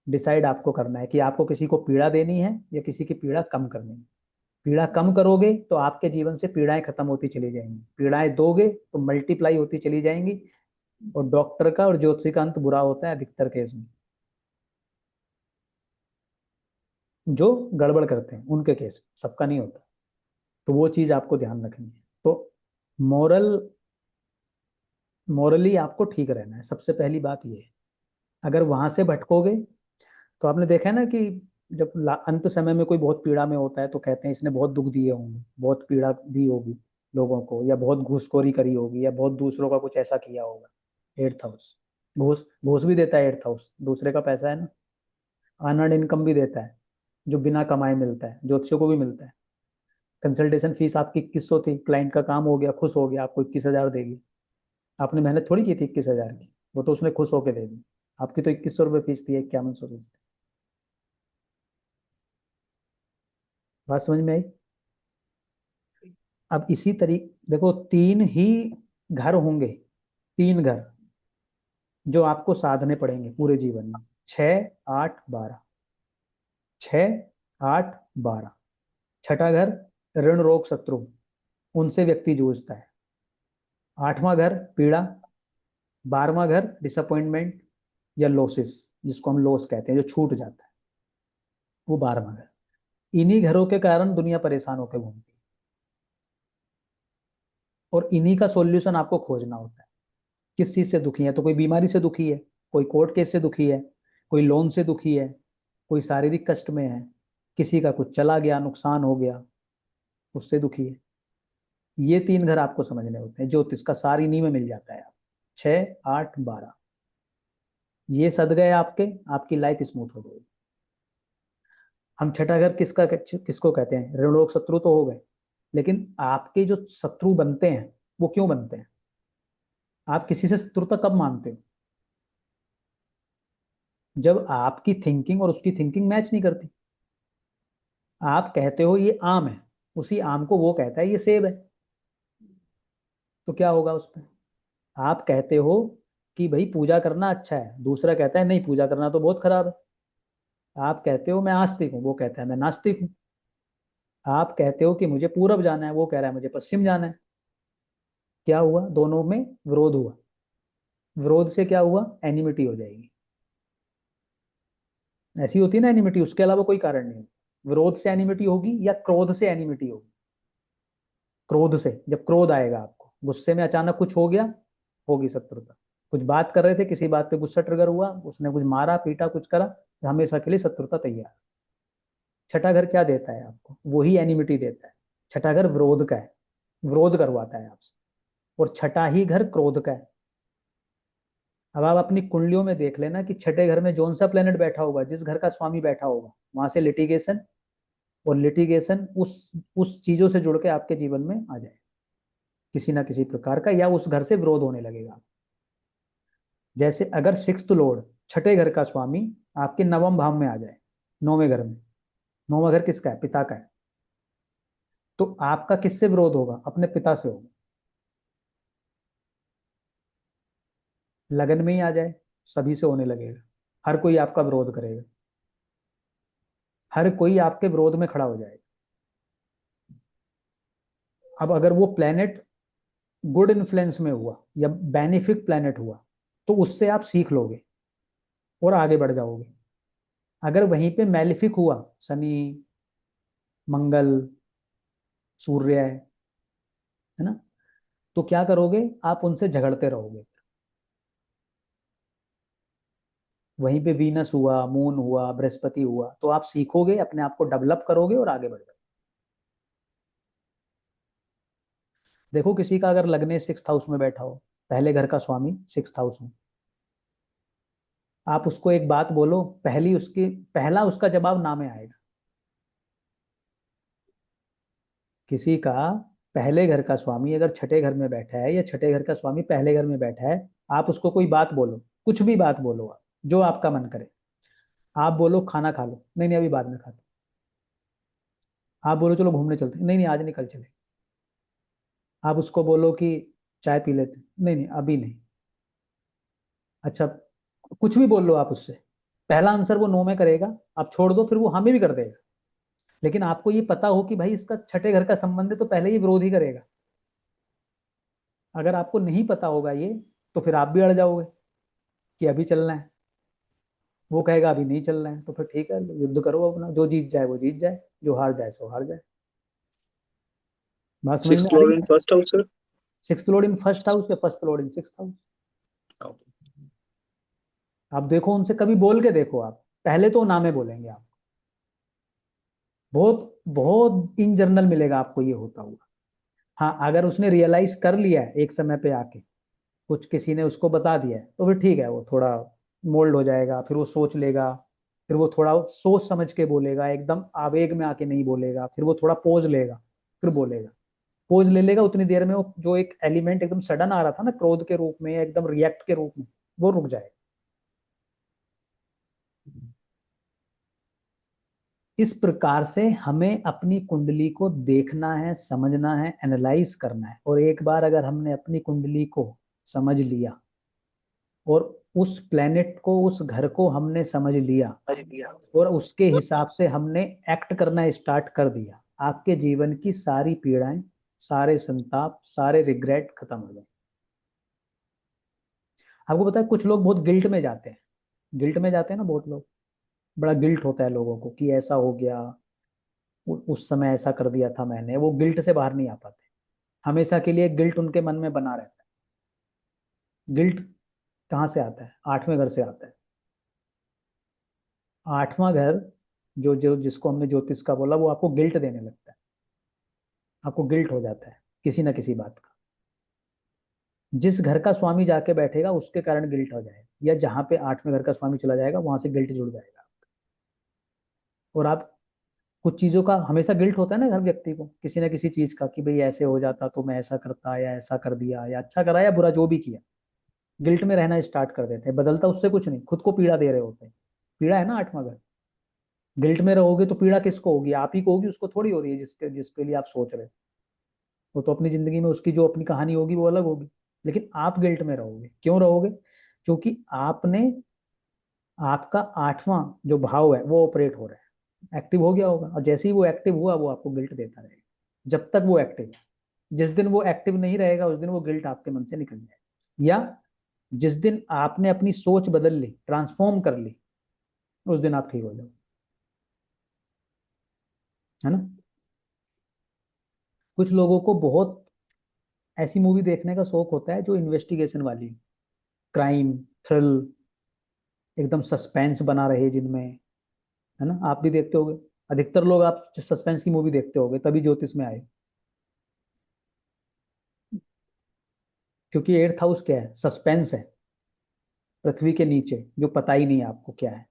S1: डिसाइड आपको करना है कि आपको किसी को पीड़ा देनी है या किसी की पीड़ा कम करनी है। पीड़ा कम करोगे तो आपके जीवन से पीड़ाएं खत्म होती चली जाएंगी, पीड़ाएं दोगे तो मल्टीप्लाई होती चली जाएंगी। और डॉक्टर का और ज्योतिषी का अंत बुरा होता है अधिकतर केस में, जो गड़बड़ करते हैं उनके केस में, सबका नहीं होता। तो वो चीज आपको ध्यान रखनी है। तो मोरल मोरली आपको ठीक रहना है, सबसे पहली बात ये है। अगर वहां से भटकोगे, तो आपने देखा है ना कि जब अंत समय में कोई बहुत पीड़ा में होता है तो कहते हैं इसने बहुत दुख दिए होंगे, बहुत पीड़ा दी होगी लोगों को, या बहुत घूसखोरी करी होगी, या बहुत दूसरों का कुछ ऐसा किया होगा। 8th हाउस घूस घूस भी देता है, 8th हाउस दूसरे का पैसा है ना। अनअर्न्ड इनकम भी देता है, जो बिना कमाए मिलता है, ज्योतिषियों को भी मिलता है। कंसल्टेशन फीस आपकी 2100 थी, क्लाइंट का काम हो गया, खुश हो गया, आपको 21,000 देगी। आपने मेहनत थोड़ी की थी 21,000 की, वो तो उसने खुश होकर दे दी। आपकी तो 2100 रुपये फीस थी, 5100 फीस थी। बात समझ में आई? अब इसी तरीके देखो, 3 ही घर होंगे, 3 घर जो आपको साधने पड़ेंगे पूरे जीवन में। 6, 8, 12, 6, 8, 12। छठा घर ऋण रोग शत्रु, उनसे व्यक्ति जूझता है। 8वां घर पीड़ा। 12वां घर डिसअपॉइंटमेंट या लॉसेस, जिसको हम लॉस कहते हैं, जो छूट जाता है, वो 12वां घर। इन्हीं घरों के कारण दुनिया परेशान होकर घूमती है, और इन्हीं का सॉल्यूशन आपको खोजना होता है। किस चीज से दुखी है? तो कोई बीमारी से दुखी है, कोई कोर्ट केस से दुखी है, कोई लोन से दुखी है, कोई शारीरिक कष्ट में है, किसी का कुछ चला गया, नुकसान हो गया, उससे दुखी है। ये 3 घर आपको समझने होते हैं, ज्योतिष का सार इन्हीं में मिल जाता है। आप 6, 8, 12 ये सद गए आपके, आपकी लाइफ स्मूथ हो गई। हम छठा घर किसको कहते हैं? ऋण रोग शत्रु तो हो गए, लेकिन आपके जो शत्रु बनते हैं वो क्यों बनते हैं? आप किसी से शत्रुता कब मानते हो? जब आपकी थिंकिंग और उसकी थिंकिंग मैच नहीं करती। आप कहते हो ये आम है, उसी आम को वो कहता है ये सेब है, तो क्या होगा उस पर? आप कहते हो कि भाई पूजा करना अच्छा है, दूसरा कहता है नहीं पूजा करना तो बहुत खराब है। आप कहते हो मैं आस्तिक हूँ, वो कहता है मैं नास्तिक हूँ। आप कहते हो कि मुझे पूरब जाना है, वो कह रहा है मुझे पश्चिम जाना है। क्या हुआ? दोनों में विरोध हुआ। विरोध से क्या हुआ? एनिमिटी हो जाएगी। ऐसी होती है ना एनिमिटी, उसके अलावा कोई कारण नहीं है। विरोध से एनिमिटी होगी या क्रोध से एनिमिटी होगी। क्रोध से, जब क्रोध आएगा आपको, गुस्से में अचानक कुछ हो गया, होगी शत्रुता। कुछ बात कर रहे थे, किसी बात पे गुस्सा ट्रिगर हुआ, उसने कुछ मारा पीटा कुछ करा, तो हमेशा के लिए शत्रुता तैयार। छठा घर क्या देता है आपको? वही एनिमिटी देता है। छठा घर विरोध का है, विरोध करवाता है आपसे। और छठा ही घर क्रोध का है। अब आप अपनी कुंडलियों में देख लेना कि छठे घर में जौन सा प्लेनेट बैठा होगा, जिस घर का स्वामी बैठा होगा, वहां से लिटिगेशन, और लिटिगेशन उस चीजों से जुड़ के आपके जीवन में आ जाए किसी ना किसी प्रकार का, या उस घर से विरोध होने लगेगा। जैसे अगर 6th लॉर्ड, छठे घर का स्वामी, आपके 9वें भाव में आ जाए, 9वें घर में। 9वां घर किसका है? पिता का है। तो आपका किससे विरोध होगा? अपने पिता से होगा। लगन में ही आ जाए, सभी से होने लगेगा। हर कोई आपका विरोध करेगा, हर कोई आपके विरोध में खड़ा हो जाएगा। अब अगर वो प्लेनेट गुड इन्फ्लुएंस में हुआ या बेनिफिक प्लेनेट हुआ, तो उससे आप सीख लोगे और आगे बढ़ जाओगे। अगर वहीं पे मैलिफिक हुआ, शनि, मंगल, सूर्य, है ना, तो क्या करोगे? आप उनसे झगड़ते रहोगे। वहीं पे वीनस हुआ, मून हुआ, बृहस्पति हुआ, तो आप सीखोगे, अपने आप को डेवलप करोगे और आगे बढ़ जाओगे। देखो किसी का अगर लगने 6th हाउस में बैठा हो, पहले घर का स्वामी 6th हाउस में, आप उसको एक बात बोलो, पहला उसका जवाब ना में आएगा। किसी का पहले घर का स्वामी अगर छठे घर में बैठा है, या छठे घर का स्वामी पहले घर में बैठा है, आप उसको कोई बात बोलो, कुछ भी बात बोलो आप, जो आपका मन करे। आप बोलो खाना खा लो, नहीं नहीं अभी बाद में खाते। आप बोलो चलो घूमने चलते, नहीं नहीं आज नहीं कल चले। आप उसको बोलो कि चाय पी लेते, नहीं नहीं अभी नहीं। अच्छा, कुछ भी बोल लो आप उससे, पहला आंसर वो नो में करेगा, आप छोड़ दो फिर वो हाँ में भी कर देगा। लेकिन आपको ये पता हो कि भाई इसका छठे घर का संबंध है, तो पहले ही विरोध ही करेगा। अगर आपको नहीं पता होगा ये, तो फिर आप भी अड़ जाओगे कि अभी चलना है, वो कहेगा अभी नहीं चलना है, तो फिर ठीक है युद्ध करो अपना, जो जीत जाए वो जीत जाए, जो हार जाए सो हार जाए। बात समझ में
S5: सिक्स्थ
S1: आ रही
S5: लॉर्ड इन
S1: है?
S5: First house sir.
S1: Sixth Lord in first house या फर्स्ट लॉर्ड इन सिक्स्थ हाउस? आप देखो, उनसे कभी बोल के देखो आप, पहले तो नामे बोलेंगे आप। बहुत बहुत इन जनरल मिलेगा आपको ये होता हुआ। हाँ, अगर उसने रियलाइज कर लिया है एक समय पे आके, कुछ किसी ने उसको बता दिया है, तो फिर ठीक है, वो थोड़ा मोल्ड हो जाएगा, फिर वो सोच लेगा, फिर वो थोड़ा सोच समझ के बोलेगा, एकदम आवेग में आके नहीं बोलेगा, फिर वो थोड़ा पोज लेगा, फिर बोलेगा। पोज ले लेगा उतनी देर में वो जो एक एलिमेंट एकदम सडन आ रहा था ना, क्रोध के रूप में या एकदम रिएक्ट के रूप में, वो रुक जाएगा। इस प्रकार से हमें अपनी कुंडली को देखना है, समझना है, एनालाइज करना है। और एक बार अगर हमने अपनी कुंडली को समझ लिया, और उस प्लेनेट को, उस घर को हमने समझ लिया, और उसके हिसाब से हमने एक्ट करना स्टार्ट कर दिया, आपके जीवन की सारी पीड़ाएं, सारे संताप, सारे रिग्रेट खत्म हो गए। आपको पता है कुछ लोग बहुत गिल्ट में जाते हैं, गिल्ट में जाते हैं ना बहुत लोग, बड़ा गिल्ट होता है लोगों को कि ऐसा हो गया, उस समय ऐसा कर दिया था मैंने, वो गिल्ट से बाहर नहीं आ पाते। हमेशा के लिए गिल्ट उनके मन में बना रहता है। गिल्ट कहाँ से आता है? आठवें घर से आता है। आठवां घर, जो जो जिसको हमने ज्योतिष का बोला, वो आपको गिल्ट देने लगता है। आपको गिल्ट हो जाता है किसी ना किसी बात का। जिस घर का स्वामी जाके बैठेगा उसके कारण गिल्ट हो जाएगा, या जहां पे आठवें घर का स्वामी चला जाएगा वहां से गिल्ट जुड़ जाएगा। और आप, कुछ चीजों का हमेशा गिल्ट होता है ना हर व्यक्ति को, किसी ना किसी चीज का, कि भाई ऐसे हो जाता तो मैं ऐसा करता, या ऐसा कर दिया, या अच्छा करा या बुरा जो भी किया, गिल्ट में रहना स्टार्ट कर देते हैं। बदलता उससे कुछ नहीं, खुद को पीड़ा दे रहे होते हैं। पीड़ा है ना आठवां घर। गिल्ट में रहोगे तो पीड़ा किसको होगी? आप ही को होगी, उसको थोड़ी हो रही है जिसके जिसके लिए आप सोच रहे हो। वो तो अपनी जिंदगी में उसकी जो अपनी कहानी होगी वो अलग होगी। लेकिन आप गिल्ट में रहोगे, क्यों रहोगे? क्योंकि आपने, आपका आठवां जो भाव है वो ऑपरेट हो रहा है, एक्टिव हो गया होगा, और जैसे ही वो एक्टिव हुआ वो आपको गिल्ट देता रहेगा जब तक वो एक्टिव है। जिस दिन वो एक्टिव नहीं रहेगा उस दिन वो गिल्ट आपके मन से निकल जाएगा। या जिस दिन आपने अपनी सोच बदल ली, ट्रांसफॉर्म कर ली, उस दिन आप ठीक हो जाओ, है ना। कुछ लोगों को बहुत ऐसी मूवी देखने का शौक होता है जो इन्वेस्टिगेशन वाली, क्राइम, थ्रिल, एकदम सस्पेंस बना रहे जिनमें, है ना। आप भी देखते होगे, अधिकतर लोग आप सस्पेंस की मूवी देखते होगे, तभी ज्योतिष में आए। क्योंकि एट्थ हाउस क्या है? सस्पेंस है, पृथ्वी के नीचे जो पता ही नहीं है आपको क्या है।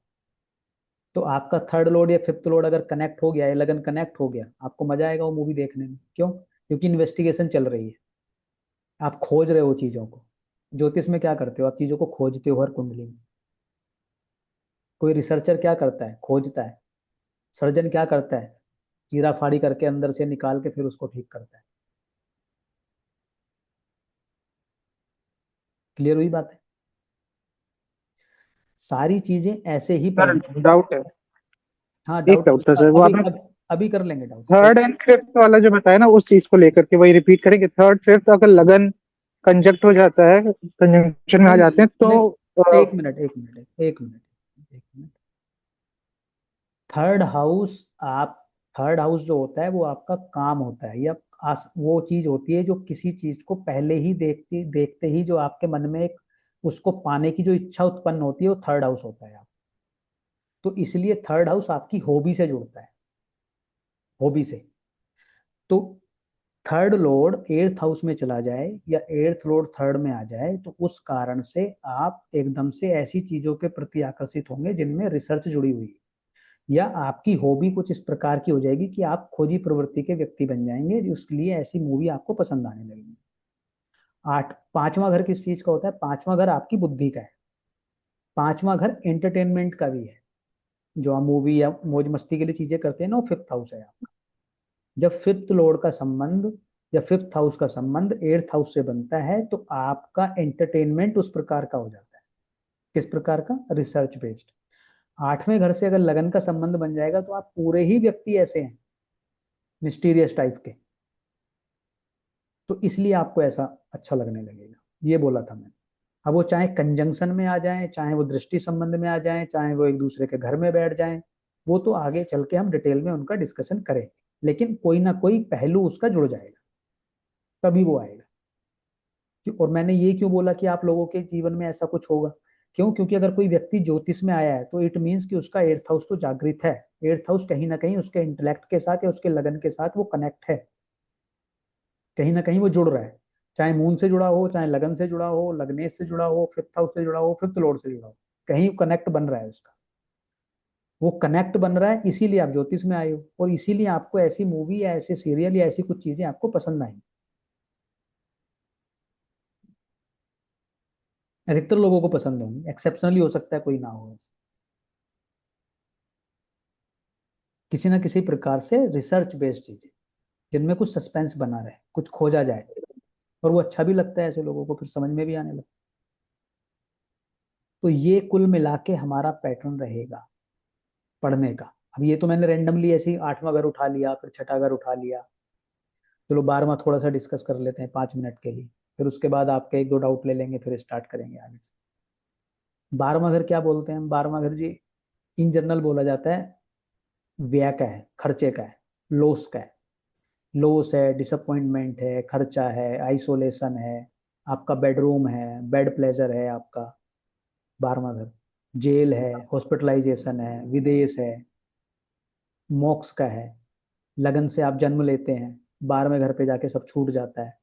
S1: तो आपका थर्ड लॉर्ड या फिफ्थ लॉर्ड अगर कनेक्ट हो गया, या लगन कनेक्ट हो गया, आपको मजा आएगा वो मूवी देखने में। क्यों? क्योंकि इन्वेस्टिगेशन चल रही है, आप खोज रहे हो चीजों को। ज्योतिष में क्या करते हो? आप चीजों को खोजते हो हर कुंडली में। कोई रिसर्चर क्या करता है? खोजता है। सर्जन क्या करता है? चीरा फाड़ी करके अंदर से निकाल के फिर उसको ठीक करता है। क्लियर हुई बात है? सारी चीजें ऐसे ही
S4: सर
S1: पढ़नी।
S4: डाउट है,
S1: हाँ
S4: एक
S1: डाउट,
S4: डाउट था सर, वो
S1: अभी
S4: आपने
S1: अभी अभी कर लेंगे डाउट।
S4: थर्ड एंड फिफ्थ वाला जो बताया ना, उस चीज को लेकर के वही रिपीट करेंगे। थर्ड फिफ्थ अगर लगन कंजक्ट हो जाता है, कंजंक्शन में आ
S1: नहीं
S4: जाते हैं
S1: नहीं,
S4: तो
S1: एक मिनट एक मिनट एक मिनट एक मिनट। थर्ड हाउस, आप, थर्ड हाउस जो होता है वो आपका काम होता है, या वो चीज होती है जो किसी चीज को पहले ही देखते देखते ही जो आपके मन में एक उसको पाने की जो इच्छा उत्पन्न होती है, वो थर्ड हाउस होता है आप। तो इसलिए थर्ड हाउस आपकी हॉबी से जुड़ता है, हॉबी से। तो थर्ड लॉर्ड एट्थ हाउस में चला जाए या एट्थ लॉर्ड थर्ड में आ जाए तो उस कारण से आप एकदम से ऐसी चीजों के प्रति आकर्षित होंगे जिनमें रिसर्च जुड़ी हुई है, या आपकी हॉबी कुछ इस प्रकार की हो जाएगी कि आप खोजी प्रवृत्ति के व्यक्ति बन जाएंगे, इसलिए ऐसी मूवी आपको पसंद आने लगेगी। पांचवा घर किस चीज का होता है? पांचवा घर आपकी बुद्धि का है। पांचवा घर एंटरटेनमेंट का भी है, जो आप मूवी या मौज मस्ती के लिए चीजें करते हैं ना, वो फिफ्थ हाउस है आपका। जब फिफ्थ लॉर्ड का संबंध या फिफ्थ हाउस का संबंध एट्थ हाउस से बनता है तो आपका एंटरटेनमेंट उस प्रकार का हो जाता है। किस प्रकार का? Research based. आठवें घर से अगर लगन का संबंध बन जाएगा तो आप पूरे ही व्यक्ति ऐसे हैं, मिस्टीरियस टाइप के, तो इसलिए आपको ऐसा अच्छा लगने लगेगा, ये बोला था मैंने। अब वो चाहे कंजंक्शन में आ जाए, चाहे वो दृष्टि संबंध में आ जाए, चाहे वो एक दूसरे के घर में बैठ जाए, वो तो आगे चल के हम डिटेल में उनका डिस्कशन करेंगे, लेकिन कोई ना कोई पहलू उसका जुड़ जाएगा, तभी वो आएगा। और मैंने ये क्यों बोला कि आप लोगों के जीवन में ऐसा कुछ होगा? क्यों? क्योंकि अगर कोई व्यक्ति ज्योतिष में आया है तो इट मीन्स कि उसका एट्थ हाउस तो जागृत है। एट्थ हाउस कहीं ना कहीं उसके इंटेलेक्ट के साथ या उसके लगन के साथ वो कनेक्ट है, कहीं ना कहीं वो जुड़ रहा है, चाहे मून से जुड़ा हो, चाहे लगन से जुड़ा हो, लग्नेश से जुड़ा हो, फिफ्थ हाउस से जुड़ा हो, फिफ्थ लॉर्ड से जुड़ा हो, कहीं कनेक्ट बन रहा है उसका। वो कनेक्ट बन रहा है, इसीलिए आप ज्योतिष में आए हो, और इसीलिए आपको ऐसी मूवी या ऐसे सीरियल या ऐसी कुछ चीजें आपको पसंद आई। अधिकतर लोगों को पसंद होंगी, एक्सेप्शनली हो सकता है कोई ना हो। किसी ना किसी प्रकार से रिसर्च बेस्ड चीजें जिनमें कुछ सस्पेंस बना रहे, कुछ खोजा जाए, और वो अच्छा भी लगता है ऐसे लोगों को, फिर समझ में भी आने लगता। तो ये कुल मिला के हमारा पैटर्न रहेगा पढ़ने का। अब ये तो मैंने रेंडमली ऐसे ही आठवां घर उठा लिया, फिर छठा घर उठा लिया। चलो 12वां थोड़ा सा डिस्कस कर लेते हैं 5 मिनट के लिए, फिर उसके बाद आपके एक दो डाउट ले लेंगे, फिर स्टार्ट करेंगे आगे से। 12वां घर क्या बोलते हैं हम? 12वां घर जी इन जनरल बोला जाता है व्यय का है, खर्चे का है, लॉस का है। लॉस है, डिसअपॉइंटमेंट है, खर्चा है, आइसोलेशन है, आपका बेडरूम है, बेड प्लेजर है आपका 12वां घर। जेल है, हॉस्पिटलाइजेशन है, विदेश है, मोक्ष का है। लगन से आप जन्म लेते हैं, 12वें घर पे जाके सब छूट जाता है।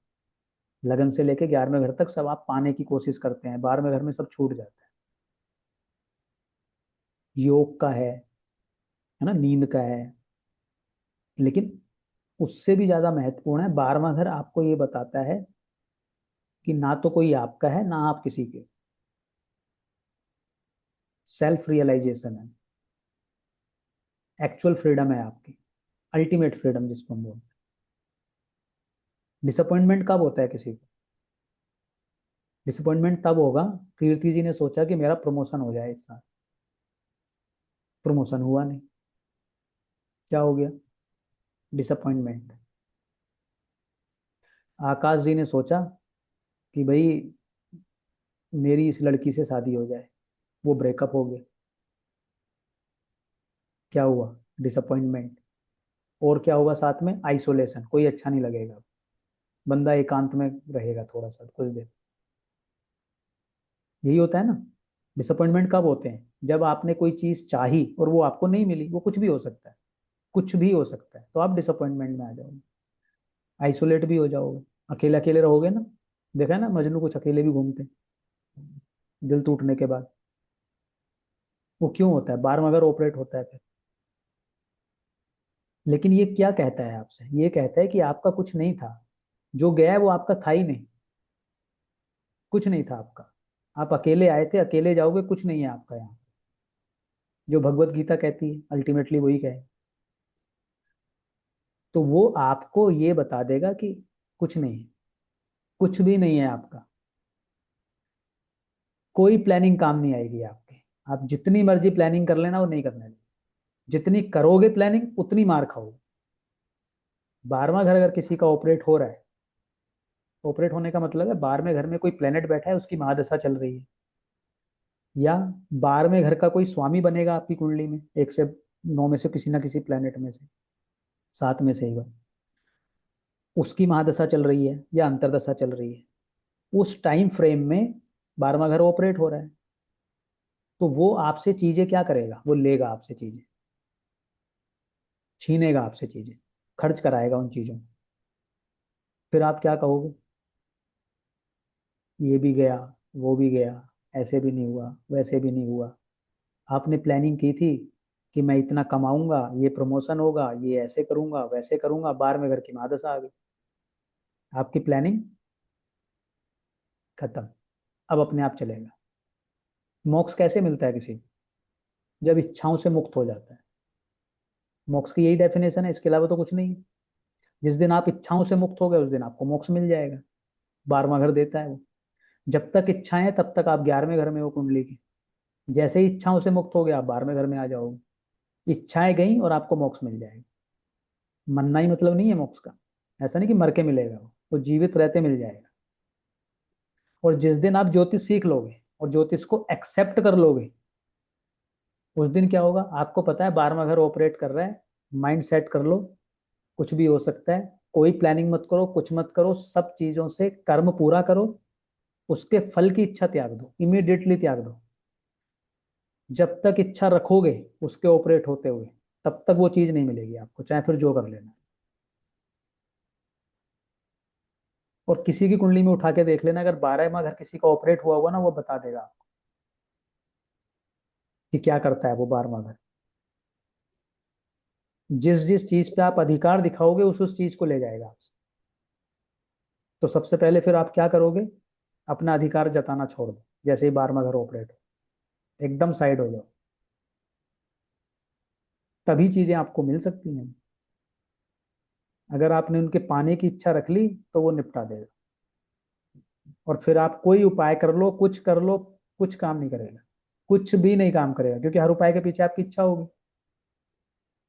S1: लगन से लेके 11वें घर तक सब आप पाने की कोशिश करते हैं, 12वें घर में सब छूट जाता है। योग का है ना, नींद का है। लेकिन उससे भी ज्यादा महत्वपूर्ण है, 12वां घर आपको ये बताता है कि ना तो कोई आपका है ना आप किसी के। सेल्फ रियलाइजेशन है, एक्चुअल फ्रीडम है आपकी, अल्टीमेट फ्रीडम जिसको हम बोलते हैं। डिसअपॉइंटमेंट कब होता है किसी को? डिसअपॉइंटमेंट तब होगा, कीर्ति जी ने सोचा कि मेरा प्रमोशन हो जाए इस साल, प्रमोशन हुआ नहीं, क्या हो गया? डिसअपॉइंटमेंट। आकाश जी ने सोचा कि भाई मेरी इस लड़की से शादी हो जाए, वो ब्रेकअप हो गया, क्या हुआ? डिसअपॉइंटमेंट। और क्या होगा साथ में? आइसोलेशन, कोई अच्छा नहीं लगेगा, बंदा एकांत में रहेगा थोड़ा सा कुछ देर। यही होता है ना। डिसअपॉइंटमेंट कब होते हैं? जब आपने कोई चीज चाही और वो आपको नहीं मिली, वो कुछ भी हो सकता है, कुछ भी हो सकता है, तो आप डिसअपॉइंटमेंट में आ जाओगे, आइसोलेट भी हो जाओगे, अकेले अकेले रहोगे ना। देखा है ना, मजनू कुछ अकेले भी घूमते हैं दिल टूटने के बाद। वो क्यों होता है? 12वां घर ऑपरेट होता है फिर। लेकिन ये क्या कहता है आपसे? ये कहता है कि आपका कुछ नहीं था, जो गया है वो आपका था ही नहीं, कुछ नहीं था आपका। आप अकेले आए थे, अकेले जाओगे, कुछ नहीं है आपका यहाँ। जो भगवत गीता कहती है अल्टीमेटली वही कहे। तो वो आपको ये बता देगा कि कुछ नहीं है, कुछ भी नहीं है आपका। कोई प्लानिंग काम नहीं आएगी आपके। आप जितनी मर्जी प्लानिंग कर लेना, वो नहीं करने देगी। जितनी करोगे प्लानिंग उतनी मार खाओगे। 12वां घर अगर किसी का ऑपरेट हो रहा है, ऑपरेट होने का मतलब है 12वें घर में कोई प्लेनेट बैठा है, उसकी महादशा चल रही है, या 12वें घर का कोई स्वामी बनेगा आपकी कुंडली में, 1 से 9 में से किसी ना किसी प्लेनेट में से, 7 में से ही वह, उसकी महादशा चल रही है या अंतरदशा चल रही है, उस टाइम फ्रेम में 12वां घर ऑपरेट हो रहा है। तो वो आपसे चीजें क्या करेगा? वो लेगा आपसे चीजें, छीनेगा आपसे चीजें, खर्च कराएगा उन चीजों को। फिर आप क्या कहोगे? ये भी गया, वो भी गया, ऐसे भी नहीं हुआ, वैसे भी नहीं हुआ। आपने प्लानिंग की थी कि मैं इतना कमाऊंगा, ये प्रमोशन होगा, ये ऐसे करूंगा, वैसे करूंगा, बार में घर की महादशा आ गई। आपकी प्लानिंग खत्म। अब अपने आप चलेगा। मोक्ष कैसे मिलता है किसी को? जब इच्छाओं से मुक्त हो जाता है। मोक्ष की यही डेफिनेशन है, इसके अलावा तो कुछ नहीं है। जिस दिन आप इच्छाओं से मुक्त हो गए उस दिन आपको मोक्ष मिल जाएगा। 12वां घर देता है वो। जब तक इच्छाएं हैं तब तक आप 11वें घर में हो कुंडली की। जैसे ही इच्छाओं से मुक्त हो गए आप 12वें घर में आ जाओगे। इच्छाएं गई और आपको मोक्ष मिल जाएगा। मरना ही मतलब नहीं है मोक्ष का। ऐसा नहीं कि मर के मिलेगा, वो जीवित रहते मिल जाएगा। और जिस दिन आप ज्योतिष सीख लोगे और ज्योतिष को एक्सेप्ट कर लोगे, उस दिन क्या होगा आपको पता है। 12वां घर ऑपरेट कर रहा है। माइंड सेट कर लो, कुछ भी हो सकता है। कोई प्लानिंग मत करो, कुछ मत करो, सब चीजों से कर्म पूरा करो। उसके फल की इच्छा त्याग दो, इमीडिएटली त्याग दो। जब तक इच्छा रखोगे उसके ऑपरेट होते हुए, तब तक वो चीज नहीं मिलेगी आपको, चाहे फिर जो कर लेना। और किसी की कुंडली में उठा के देख लेना, अगर 12वां घर किसी का ऑपरेट हुआ हुआ ना, वो बता देगा आपको कि क्या करता है वो 12वां घर। जिस जिस चीज पे आप अधिकार दिखाओगे उस चीज को ले जाएगा आपसे। तो सबसे पहले फिर आप क्या करोगे? अपना अधिकार जताना छोड़ दो। जैसे ही 12वां घर ऑपरेट हो, एकदम साइड हो जाओ। तभी चीजें आपको मिल सकती हैं। अगर आपने उनके पाने की इच्छा रख ली तो वो निपटा देगा। और फिर आप कोई उपाय कर लो, कुछ कर लो, कुछ काम नहीं करेगा। कुछ भी नहीं काम करेगा, क्योंकि हर उपाय के पीछे आपकी इच्छा होगी।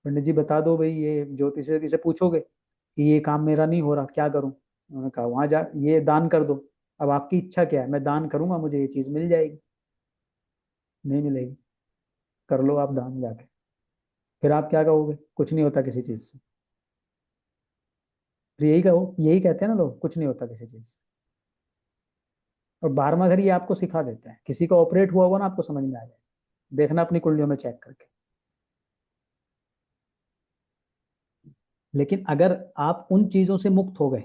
S1: पंडित जी बता दो भाई, ये ज्योतिष से पूछोगे कि ये काम मेरा नहीं हो रहा, क्या करूं? उन्होंने कहा वहां जा, ये दान कर दो। अब आपकी इच्छा क्या है? मैं दान करूंगा, मुझे ये चीज मिल जाएगी। नहीं मिलेगी। कर लो आप दान जाके। फिर आप क्या कहोगे? कुछ नहीं होता किसी चीज से। फिर यही कहो, यही कहते हैं ना लोग, कुछ नहीं होता किसी चीज से। और 12वां घर ये आपको सिखा देता है। किसी का ऑपरेट हुआ होगा ना, आपको समझ में आ जाए। देखना अपनी कुंडलियों में चेक करके। लेकिन अगर आप उन चीजों से मुक्त हो गए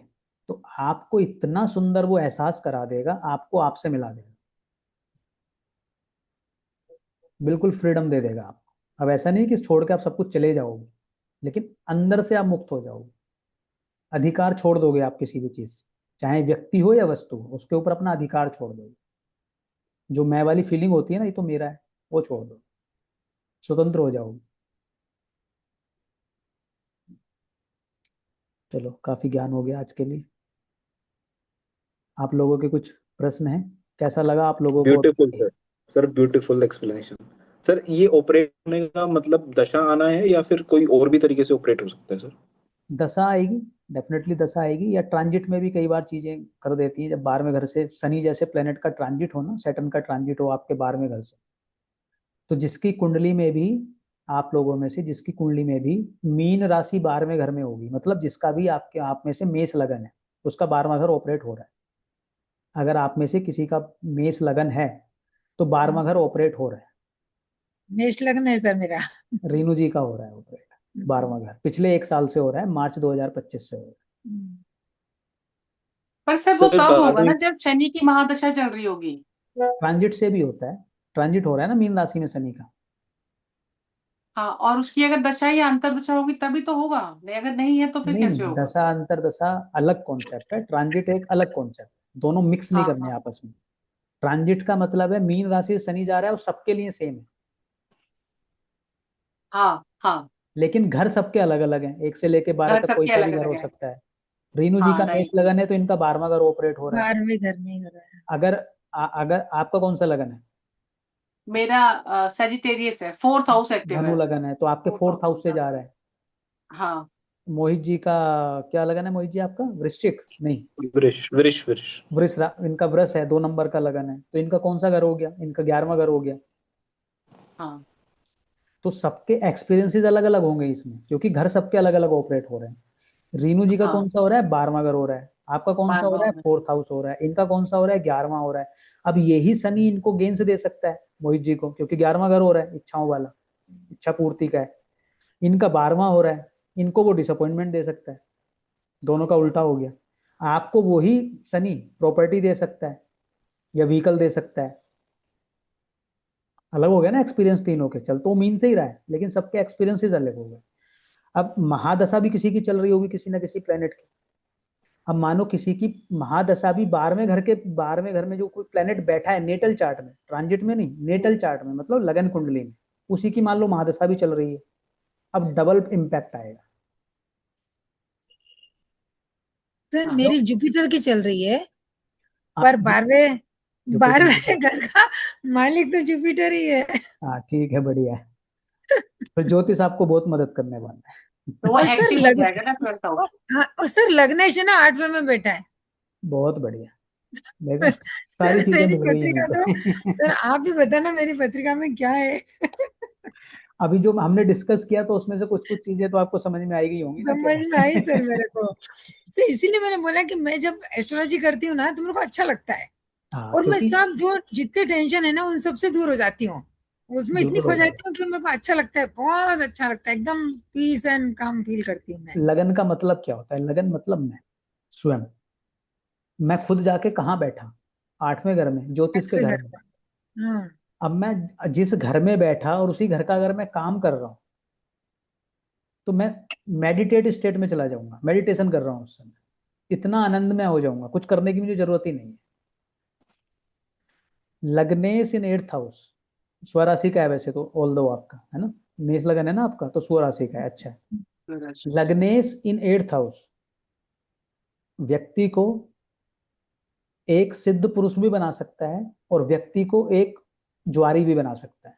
S1: तो आपको इतना सुंदर वो एहसास करा देगा, आपको आपसे मिला देगा। बिल्कुल फ्रीडम दे देगा आपको। अब ऐसा नहीं कि छोड़ के आप सब कुछ चले जाओगे, लेकिन अंदर से आप मुक्त हो जाओगे। अधिकार छोड़ दोगे आप किसी भी चीज से, चाहे व्यक्ति हो या वस्तु हो, उसके ऊपर अपना अधिकार छोड़ दोगे। जो मैं वाली फीलिंग होती है ना, ये तो मेरा है, वो छोड़ दो। स्वतंत्र हो जाओगे। चलो, काफी ज्ञान हो गया आज के लिए। आप लोगों के कुछ प्रश्न हैं? कैसा लगा आप लोगों को?
S5: Beautiful sir. Sir beautiful explanation. Sir ये ऑपरेट होने का मतलब दशा आना है या फिर कोई और भी तरीके से ऑपरेट हो सकता है सर?
S1: दशा आएगी, डेफिनेटली दशा आएगी। या ट्रांजिट में भी कई बार चीजें कर देती हैं। जब 12वें घर से शनि जैसे प्लेनेट का ट्रांजिट हो ना, सैटर्न का ट्रांजिट हो आपके 12वें घर से, तो जिसकी कुंडली में भी, आप लोगों में से जिसकी कुंडली में भी मीन राशि 12वें घर में होगी, मतलब जिसका भी आपके आप में से मेष लगन है, उसका 12वां घर ऑपरेट हो रहा है। अगर आप में से किसी का मेष लगन है तो 12वां घर ऑपरेट हो रहा है।
S3: मेष लग्न है सर मेरा।
S1: रीनू जी का हो रहा है ऑपरेट 12वां घर। पिछले 1 साल से हो रहा है, मार्च 2025 से हो रहा है।
S2: पर सर वो
S5: सर
S2: तब होगा
S5: 12वीं
S2: ना जब शनि की महादशा चल रही होगी।
S1: ट्रांजिट से भी होता है। ट्रांजिट हो रहा है ना मीन राशि में शनि का।
S2: हाँ, और उसकी अगर दशा या अंतर्दशा होगी तभी तो होगा, नहीं अगर नहीं है तो फिर
S1: नहीं
S2: कैसे
S1: नहीं,
S2: होगा?
S1: दशा अंतर दशा अलग कॉन्सेप्ट है, ट्रांजिट एक अलग कॉन्सेप्ट। दोनों मिक्स नहीं
S2: हाँ
S1: करने
S2: हाँ
S1: आपस में। ट्रांजिट का मतलब है मीन राशि से शनि जा रहा है, वो सबके लिए सेम है।
S2: हाँ हाँ।
S1: लेकिन घर सबके अलग अलग हैं, 1 से लेके 12
S2: घर
S1: तक कोई
S2: सबके
S1: सा भी
S2: अलग
S1: घर
S2: अलग
S1: हो
S2: है।
S1: सकता है। रीनू जी
S2: हाँ
S1: का मेष
S2: राइट।
S1: लगन है तो इनका 12वां घर ऑपरेट हो रहा है।
S3: 12वें घर में ही हो रहा है।
S1: अगर अगर आपका कौन सा लगन है?
S2: मेरा सेजिटेरियस है, फोर्थ हाउस एक्टिव
S1: धनु
S2: है।
S1: लगन है तो आपके
S2: फोर्थ
S1: फोर्थ हाउस से
S2: हाउस।
S1: जा रहा है।
S2: हाँ।
S1: मोहित जी का क्या लगन है? मोहित जी आपका वृश्चिक नहीं,
S5: वृष वृष वृष।
S1: इनका वृष है, 2 नंबर का लगन है। तो इनका कौन सा घर हो गया? इनका 11वां घर हो गया।
S2: हाँ
S1: तो सबके एक्सपीरियंसेस अलग अलग होंगे इसमें, क्योंकि घर सबके अलग अलग ऑपरेट हो रहे हैं। रीनू जी का
S2: हाँ।
S1: कौन सा हो रहा है? 12वां घर हो रहा है। आपका कौन सा हो
S2: 12वां
S1: रहा है?
S2: होगा।
S1: फोर्थ हाउस हो रहा है। इनका कौन सा हो रहा है? 11वां हो रहा है। अब यही शनि इनको गेंस दे सकता है मोहित जी को, क्योंकि 11वां घर हो रहा है, इच्छाओं वाला, इच्छा पूर्ति का है। इनका 12वां हो रहा है, इनको वो डिसअपॉइंटमेंट दे सकता है। दोनों का उल्टा हो गया। आपको वही शनि प्रॉपर्टी दे सकता है या व्हीकल दे सकता है। अलग हो गया ना एक्सपीरियंस तीनों के। चल तो मीन से ही रहा है, लेकिन सबके एक्सपीरियंसेस अलग हो गए। अब महादशा भी किसी की चल रही होगी, किसी ना किसी प्लेनेट की। अब मानो किसी की महादशा भी 12वें घर में जो कोई प्लेनेट बैठा है नेटल चार्ट में, ट्रांजिट में नहीं, नेटल चार्ट में, मतलब लगन कुंडली में, उसी की मान लो महादशा भी चल रही है। अब डबल इम्पैक्ट आएगा।
S3: सर
S2: हाँ।
S3: मेरी जुपिटर की चल रही है,
S1: हाँ,
S3: पर बारहवें
S1: जुपिटर की
S3: बारहवें घर का मालिक तो जुपिटर ही है।
S1: हाँ ठीक है, बढ़िया है। तो ज्योतिष आपको बहुत मदद करने वाला है।
S2: तो वो
S3: और सर
S2: एक्टिव हो जाएगा ना 12th हाउस।
S3: हाँ, और सर लग्नेश है ना 8वें में बैठा है।
S1: बहुत बढ़िया। देखा, सारी
S3: सर
S1: चीजें
S3: मेरी
S1: मिल गई हैं
S3: पत्रिका तो,
S1: मुझे।
S3: सर आप भी बताना मेरी पत्रिका में क्या है।
S1: अभी जो हमने डिस्कस किया तो उसमें से कुछ कुछ चीजें तो आपको समझ में आई गई होंगी ना क्या
S3: समझ में आई सर मेरे को। सर इसीलिए मैंने बोला कि मैं जब एस्ट्रोलॉजी करती हूँ ना तो मेरे को अच्छा लगता है,
S1: हाँ,
S3: और मैं
S1: क्योंकि
S3: सब जो जितने टेंशन है ना उन सब से दूर हो जाती हूँ, उसमें इतनी
S1: बिल्कुल
S3: खो
S1: हो
S3: जाती
S1: जाएगा।
S3: हूँ कि मेरे को अच्छा लगता है, बहुत अच्छा लगता है, एकदम पीस एंड काम फील करती हूँ मैं।
S1: लगन का मतलब क्या होता है? लगन मतलब मैं स्वयं, मैं खुद जाके कहाँ बैठा? 8वें घर में, ज्योतिष के
S3: अपने
S1: घर
S3: घर
S1: में।
S3: पे। हाँ।
S1: अब मैं जिस घर में बैठा और उसी घर का अगर मैं काम कर रहा हूँ, तो मैं मेडिटेट स्टेट में चला जाऊंगा। मेडिटेशन कर रहा हूँ उस समय, इतना आनंद में हो जाऊंगा, कुछ करने की मुझे जरूरत ही नहीं है। लग्नेश इन 8th हाउस, स्वराशि का है वैसे तो, ऑल दो आपका है ना, मेष लगन है ना आपका, तो स्वराशि का है। अच्छा है। लग्नेश इन 8th हाउस व्यक्ति को एक सिद्ध पुरुष भी बना सकता है और व्यक्ति को एक जुआरी भी बना सकता है।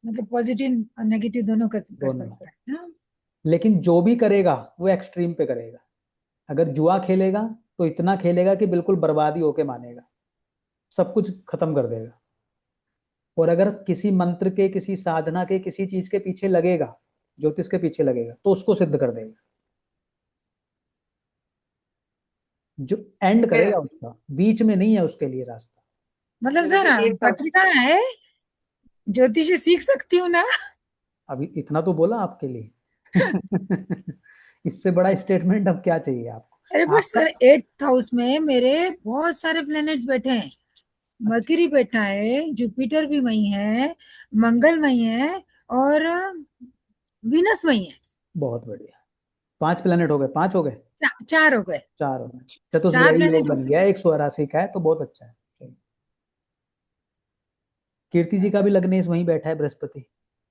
S3: मतलब पॉजिटिव और नेगेटिव दोनों कर
S1: दोनों।
S3: सकता है। हाँ।
S1: लेकिन जो भी करेगा वो एक्सट्रीम पे करेगा। अगर जुआ खेलेगा तो इतना खेलेगा कि बिल्कुल बर्बादी होके मानेगा, सब कुछ खत्म कर देगा। और अगर किसी मंत्र के, किसी साधना के, किसी चीज के पीछे लगेगा, ज्योतिष के पीछे लगेगा, तो उसको सिद्ध कर देगा। जो एंड
S2: फिर
S1: करेगा उसका, बीच में नहीं है उसके लिए रास्ता।
S3: मतलब
S2: फिर
S3: सर
S2: 8th हाउस।
S3: पत्रिका है, ज्योतिष सीख सकती हूँ ना।
S1: अभी इतना तो बोला आपके लिए। इससे बड़ा स्टेटमेंट अब क्या चाहिए
S3: अरे
S1: आपको?
S3: पर
S1: आपका
S3: सर 8th हाउस में मेरे बहुत सारे प्लैनेट्स बैठे हैं।
S1: अच्छा,
S3: मर्क्यूरी बैठा है, जुपिटर भी वही है, मंगल वही है, और वीनस वही है।
S1: बहुत बढ़िया। 5 प्लेनेट हो गए, 5 हो गए,
S3: चार हो गए।
S1: 4 हो गए।
S3: चार
S1: चतुर्ग्रही योग
S3: प्लैनेट हो
S1: बन
S3: गए।
S1: गया, एक स्वराशि का है तो बहुत अच्छा है। कीर्ति जी का भी लग्नेश वहीं बैठा है, बृहस्पति।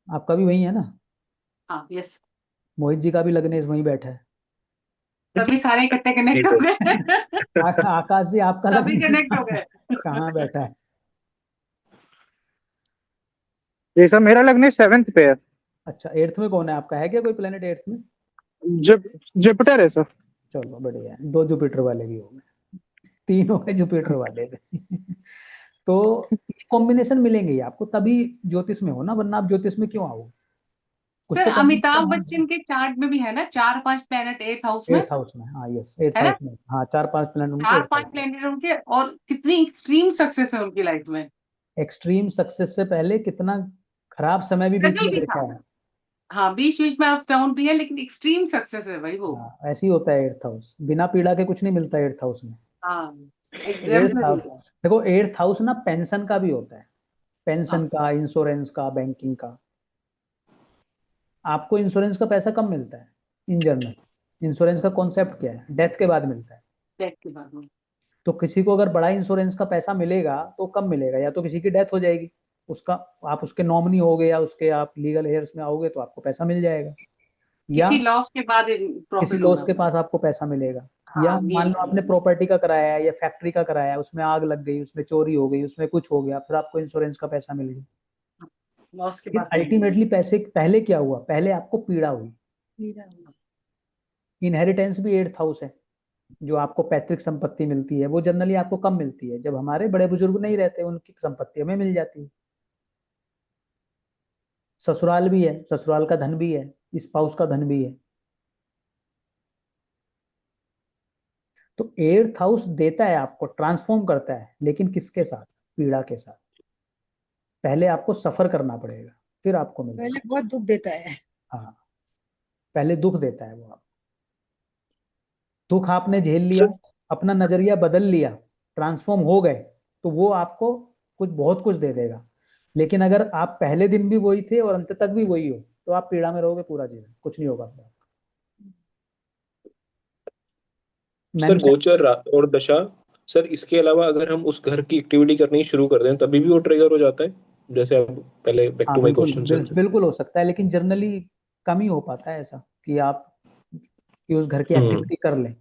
S1: आपका भी वही है ना?
S2: हाँ, यस।
S1: मोहित जी का भी लग्नेश वहीं बैठा है।
S2: तभी सारे इकट्ठे
S5: जी
S2: कनेक्ट हो
S5: सर।
S2: गए।
S1: आकाश जी आपका
S2: तभी
S1: लग्नेश
S2: कनेक्ट हो गए।
S1: कहाँ बैठा है?
S4: जी सर, मेरा लग्नेश 7th पे है।
S1: अच्छा, 8th में कौन है आपका? है क्या कोई प्लेनेट 8th में?
S4: जुप जुपिटर है सर।
S1: चलो बढ़िया है, 2 जुपिटर वाले भी हो गए, 3 हो गए जुपिटर वाले भी। तो कॉम्बिनेशन मिलेंगे ही आपको, तभी ज्योतिष में हो ना, वरना आप ज्योतिष में क्यों आओगे? कुछ
S2: सर
S1: तो
S2: अमिताभ
S1: कॉम्बिनेशन
S2: बच्चन के चार्ट में भी है ना 4-5 प्लैनेट 8th हाउस में,
S1: 8th हाउस में, हाँ यस, 8th
S2: है ना?
S1: हाउस में, हाँ 4-5 प्लेनेट उनके 8th
S2: 4-5
S1: हाउस में।
S2: प्लैनेट उनके, और कितनी एक्सट्रीम सक्सेस है उनकी लाइफ में।
S1: एक्सट्रीम सक्सेस से पहले कितना खराब समय भी बीच
S2: स्ट्रगल
S1: में
S2: भी
S1: देखा
S2: था।
S1: है।
S2: हाँ, बीच बीच में अप डाउन भी है, लेकिन एक्सट्रीम सक्सेस है भाई वो।
S1: हाँ, ऐसे ही होता है 8th हाउस, बिना पीड़ा के कुछ नहीं मिलता 8th हाउस में।
S2: हाँ,
S1: 8th
S2: एग्जाम्पलरी
S1: हाउस,
S2: है।
S1: देखो 8th हाउस ना पेंशन का भी होता है, पेंशन
S2: हाँ,
S1: का, इंश्योरेंस का, बैंकिंग का। आपको इंश्योरेंस का पैसा कब मिलता है इन जनरल? इंश्योरेंस का कॉन्सेप्ट क्या है? डेथ के बाद मिलता है।
S2: डेथ के बाद में।
S1: तो किसी को अगर बड़ा इंश्योरेंस का पैसा मिलेगा तो कब मिलेगा? या तो किसी की डेथ हो जाएगी, उसका, आप उसके नॉमिनी होगे या उसके आप लीगल हेयर्स में आओगे तो आपको पैसा मिल जाएगा। या
S2: किसी लॉस के बाद
S1: किसी
S2: प्रॉफिट
S1: दोस्त
S2: होगा।
S1: के पास आपको पैसा मिलेगा। या
S2: हाँ, ये
S1: मान लो आपने प्रॉपर्टी का कराया है या फैक्ट्री का कराया है, उसमें आग लग गई, उसमें चोरी हो गई, उसमें कुछ हो गया, फिर आपको इंश्योरेंस का पैसा मिल गया।
S2: लॉस के
S1: फिर
S2: बाद नहीं मिलेगा।
S1: अल्टीमेटली पैसे, पहले क्या हुआ? पहले आपको पीड़ा हुई। इनहेरिटेंस भी 8th हाउस है। जो आपको पैतृक संपत्ति मिलती है वो जनरली आपको कम मिलती है, जब हमारे बड़े बुजुर्ग नहीं रहते, उनकी संपत्ति हमें मिल जाती है। ससुराल भी है, ससुराल का धन भी है, स्पाउस का धन भी है। तो 8th हाउस देता है आपको, ट्रांसफॉर्म करता है, लेकिन किसके साथ? पीड़ा के साथ। पहले आपको सफर करना पड़ेगा, फिर आपको मिलेगा।
S3: पहले बहुत दुख देता है।
S1: हाँ, पहले दुख देता है वो आपको। दुख आपने झेल लिया,
S5: सर
S1: अपना नजरिया बदल लिया, ट्रांसफॉर्म हो गए, तो वो आपको कुछ बहुत कुछ दे देगा। लेकिन अगर आप पहले दिन भी वही थे और अंत तक भी वही हो, तो आप पीड़ा में रहोगे पूरा जीवन, कुछ नहीं होगा फिर।
S5: सर
S1: मैंने
S5: गोचर और दशा, सर इसके अलावा अगर हम उस घर की एक्टिविटी करनी शुरू कर दें तभी भी वो ट्रिगर हो जाता है? जैसे अब पहले बैक
S1: हाँ
S5: टू माय
S1: बिल्कुल,
S5: क्वेश्चन सर।
S1: बिल्कुल हो सकता है, लेकिन जनरली कम ही हो पाता है ऐसा कि आप कि उस घर की
S5: हम्म।
S1: एक्टिविटी कर लें।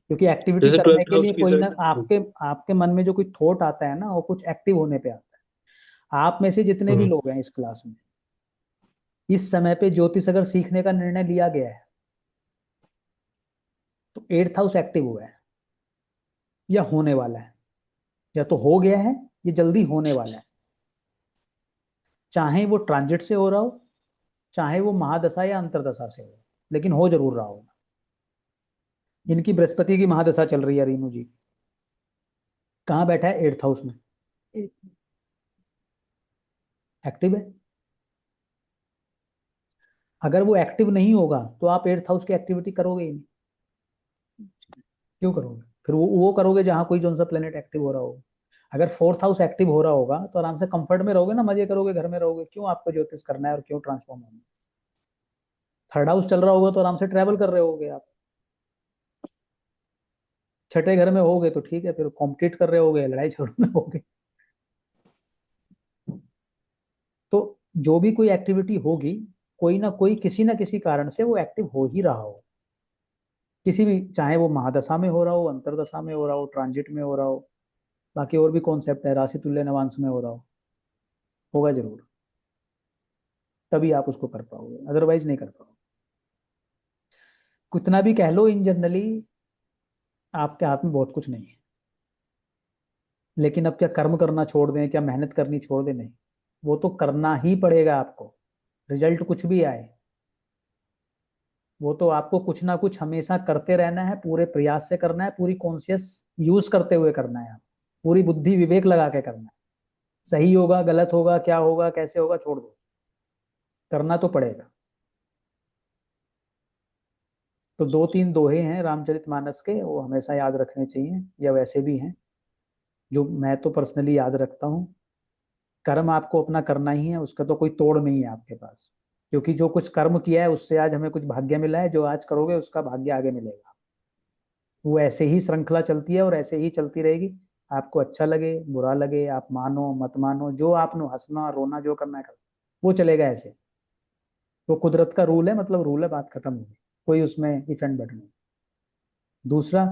S1: क्योंकि एक्टिविटी
S5: जैसे
S1: करने
S5: 12th
S1: के
S5: हाउस
S1: लिए
S5: की
S1: कोई
S5: सर।
S1: ना आपके आपके मन में जो कोई थॉट आता है ना, वो कुछ एक्टिव होने पे आता है। आप में से जितने भी
S5: हम्म।
S1: लोग हैं इस क्लास में, इस समय पे ज्योतिष अगर सीखने का निर्णय लिया गया है, तो 8th हाउस एक्टिव हुआ है या होने वाला है, या तो हो गया है या जल्दी होने वाला है। चाहे वो ट्रांजिट से हो रहा हो, चाहे वो महादशा या अंतरदशा से हो, लेकिन हो जरूर रहा होगा। इनकी बृहस्पति की महादशा चल रही है रीनू जी, कहाँ बैठा है? 8th हाउस में एक्टिव है। अगर वो एक्टिव नहीं होगा तो आप 8th हाउस की एक्टिविटी करोगे ही नहीं। क्यों करोगे? फिर वो करोगे जहां कोई जोन सा प्लेनेट एक्टिव हो रहा होगा। अगर 4th हाउस एक्टिव हो रहा होगा तो आराम से कंफर्ट में रहोगे ना, मजे करोगे, घर में रहोगे, क्यों आपको ज्योतिष करना है और क्यों ट्रांसफॉर्म होना है? 3rd हाउस चल रहा होगा तो आराम से ट्रैवल कर रहे होगे आप। छठे घर में होगे तो ठीक है, फिर कॉम्पिटिट कर रहे होगे, लड़ाई झगड़ों में होगे। तो जो भी कोई एक्टिविटी होगी, कोई ना कोई किसी ना किसी कारण से वो एक्टिव हो ही रहा हो, किसी भी, चाहे वो महादशा में हो रहा हो, अंतरदशा में हो रहा हो, ट्रांजिट में हो रहा हो, बाकी और भी कॉन्सेप्ट है, राशि तुल्य नवांश में हो रहा हो, होगा जरूर। तभी आप उसको कर पाओगे, अदरवाइज नहीं कर पाओगे। कितना भी कह लो, इन जनरली आपके हाथ में बहुत कुछ नहीं है। लेकिन अब क्या कर्म करना छोड़ दें, क्या मेहनत करनी छोड़ दें? नहीं, वो तो करना ही पड़ेगा आपको, रिजल्ट कुछ भी आए। वो तो आपको कुछ ना कुछ हमेशा करते रहना है, पूरे प्रयास से करना है, पूरी कॉन्शियस यूज करते हुए करना है, आप पूरी बुद्धि विवेक लगा के करना है। सही होगा गलत होगा, क्या होगा कैसे होगा, छोड़ दो, करना तो पड़ेगा। तो 2-3 दोहे हैं रामचरितमानस के, वो हमेशा याद रखने चाहिए, या वैसे भी हैं जो मैं तो पर्सनली याद रखता हूँ। कर्म आपको अपना करना ही है, उसका तो कोई तोड़ नहीं है आपके पास। क्योंकि जो कुछ कर्म किया है उससे आज हमें कुछ भाग्य मिला है, जो आज करोगे उसका भाग्य आगे मिलेगा। वो ऐसे ही श्रृंखला चलती है और ऐसे ही चलती रहेगी। आपको अच्छा लगे बुरा लगे, आप मानो मत मानो, जो आपने हंसना रोना जो करना है करो, वो चलेगा ऐसे। तो कुदरत का रूल है, मतलब रूल है, बात खत्म होगी, कोई उसमें इफ एंड बट नहीं। दूसरा,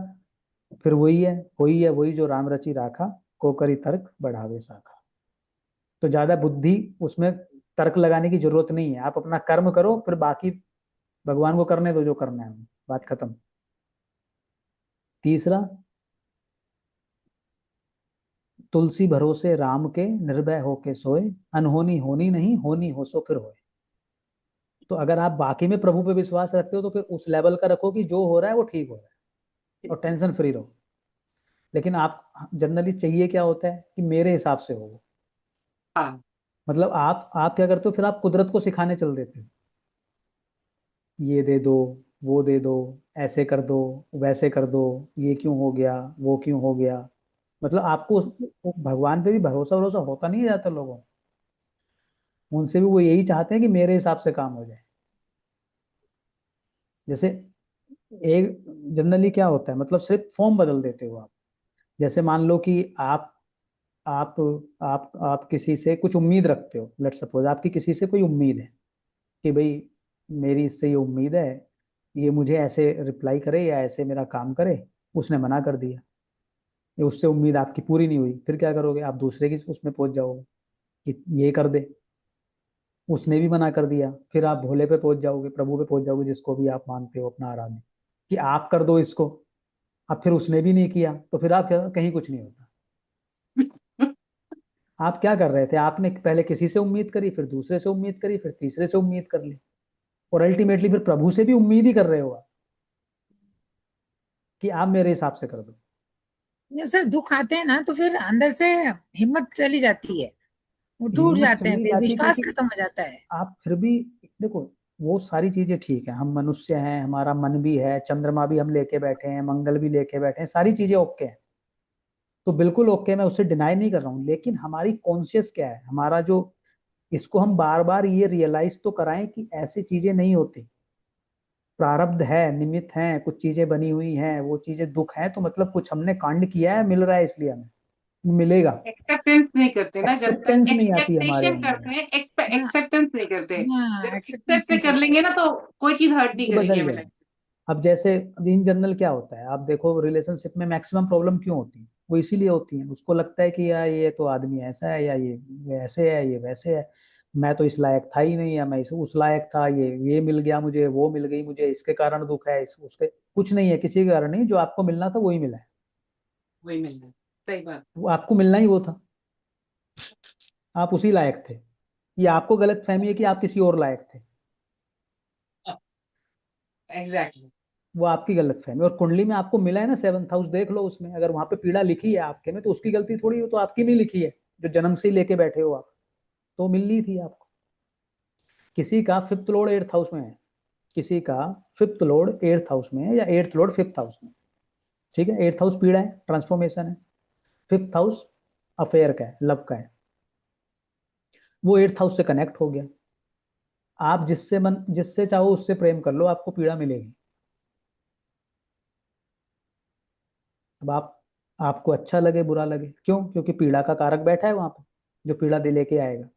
S1: फिर वही है वही जो राम रचि राखा, को करी तर्क बढ़ावे साखा। तो ज्यादा बुद्धि उसमें तर्क लगाने की जरूरत नहीं है, आप अपना कर्म करो, फिर बाकी भगवान को करने दो जो करना है, बात खत्म। तीसरा, तुलसी भरोसे राम के, निर्भय होके सोए, अनहोनी होनी नहीं, होनी हो सो फिर होए। तो अगर आप बाकी में प्रभु पे विश्वास रखते हो तो फिर उस लेवल का रखो कि जो हो रहा है वो ठीक हो रहा है, और टेंशन फ्री रहो। लेकिन आप जनरली चाहिए क्या होता है कि मेरे हिसाब से हो वो।
S2: हाँ।
S1: मतलब आप क्या करते हो, फिर आप कुदरत को सिखाने चल देते हो, ये दे दो, वो दे दो, ऐसे कर दो, वैसे कर दो, ये क्यों हो गया, वो क्यों हो गया। मतलब आपको भगवान पे भी भरोसा भरोसा होता नहीं जाता लोगों को। उनसे भी वो यही चाहते हैं कि मेरे हिसाब से काम हो जाए। जैसे एक जनरली क्या होता है, मतलब सिर्फ फॉर्म बदल देते हो आप। जैसे मान लो कि आप आप किसी से कुछ उम्मीद रखते हो, लेट सपोज आपकी किसी से कोई उम्मीद है कि भाई मेरी इससे ये उम्मीद है, ये मुझे ऐसे रिप्लाई करे या ऐसे मेरा काम करे। उसने मना कर दिया, ये उससे उम्मीद आपकी पूरी नहीं हुई, फिर क्या करोगे? आप दूसरे की उसमें पहुंच जाओगे कि ये कर दे। उसने भी मना कर दिया, फिर आप भोले पे पहुंच जाओगे, प्रभु पे पहुंच जाओगे, जिसको भी आप मानते हो अपना आराध्य, कि आप कर दो इसको। अब फिर उसने भी नहीं किया तो फिर आप कहीं कुछ नहीं होता। आप क्या कर रहे थे? आपने पहले किसी से उम्मीद करी, फिर दूसरे से उम्मीद करी, फिर तीसरे से उम्मीद कर ली, और अल्टीमेटली फिर प्रभु से भी उम्मीद ही कर रहे हो आप कि आप मेरे हिसाब से कर दो।
S3: जब सर दुख आते हैं ना तो फिर अंदर से हिम्मत चली जाती है, वो टूट
S1: हिम्मत
S3: जाते हैं,
S1: चली
S3: फिर
S1: जाती है
S3: विश्वास
S1: क्योंकि
S3: खत्म हो जाता है।
S1: आप फिर भी देखो, वो सारी चीजें ठीक है, हम मनुष्य हैं, हमारा मन भी है, चंद्रमा भी हम लेके बैठे हैं, मंगल भी लेके बैठे हैं, सारी चीजें ओके हैं, तो बिल्कुल ओके, मैं उससे डिनाई नहीं कर रहा हूँ, लेकिन हमारी कॉन्शियस क्या है, हमारा जो, इसको हम बार बार ये रियलाइज तो कराएं कि ऐसी चीजें नहीं होती, प्रारब्ध है, निमित्त है, कुछ चीजें बनी हुई हैं, वो चीजें दुख है, तो मतलब कुछ हमने कांड किया है, मिल रहा है, इसलिए हमें मिलेगा।
S2: एक्सेप्टेंस नहीं करते ना, जब तक
S1: एक्सेप्टेंस नहीं आती हमारे
S2: एक्सपेक्टेशन
S1: अंदर,
S2: करते हैं,
S3: हाँ
S2: एक्सेप्टेंस नहीं करते।
S3: हाँ,
S2: जब
S3: एक्सेप्टेंस
S2: एक्सेप्ट कर लेंगे ना तो कोई चीज हर्ट नहीं
S1: वो
S2: करेगी
S1: बदल
S2: हमें
S1: जाए।
S2: लाइफ।
S1: अब जैसे अब इन जनरल क्या होता है, आप देखो रिलेशनशिप में मैक्सिमम प्रॉब्लम क्यों होती है, वो इसीलिए होती है, उसको लगता है कि यार ये तो आदमी ऐसा है, या ये ऐसे है, ये वैसे है, मैं तो इस लायक था ही नहीं, या मैं इस उस लायक था, ये मिल गया मुझे, वो मिल गई मुझे, इसके कारण दुख है, इस उसके कुछ नहीं है, किसी के कारण नहीं, जो आपको मिलना था वही मिला है,
S2: वही मिलना है, सही बात।
S1: वो आपको मिलना ही वो था, आप उसी लायक थे, ये आपको गलत फहमी है कि आप किसी और लायक थे,
S2: एग्जैक्टली।
S1: वो आपकी गलत फहमी। और कुंडली में आपको मिला है ना 7th हाउस, देख लो उसमें, अगर वहां पे पीड़ा लिखी है आपके में, तो उसकी गलती थोड़ी, वो तो आपकी नहीं लिखी है, जो जन्म से ही लेके बैठे हो आप, तो मिलनी थी आपको। किसी का 5th लॉर्ड 8th हाउस में है, किसी का 5th लॉर्ड 8th हाउस में है, या 8th लॉर्ड 5th हाउस में, ठीक है, 8th हाउस पीड़ा है, ट्रांसफॉर्मेशन है, 5th हाउस अफेयर का है, लव का है, वो 8th हाउस से कनेक्ट हो गया, आप जिससे चाहो उससे प्रेम कर लो, आपको पीड़ा मिलेगी। अब आपको अच्छा लगे बुरा लगे, क्यों, क्योंकि पीड़ा का कारक बैठा है वहां पे, जो पीड़ा दे लेके आएगा।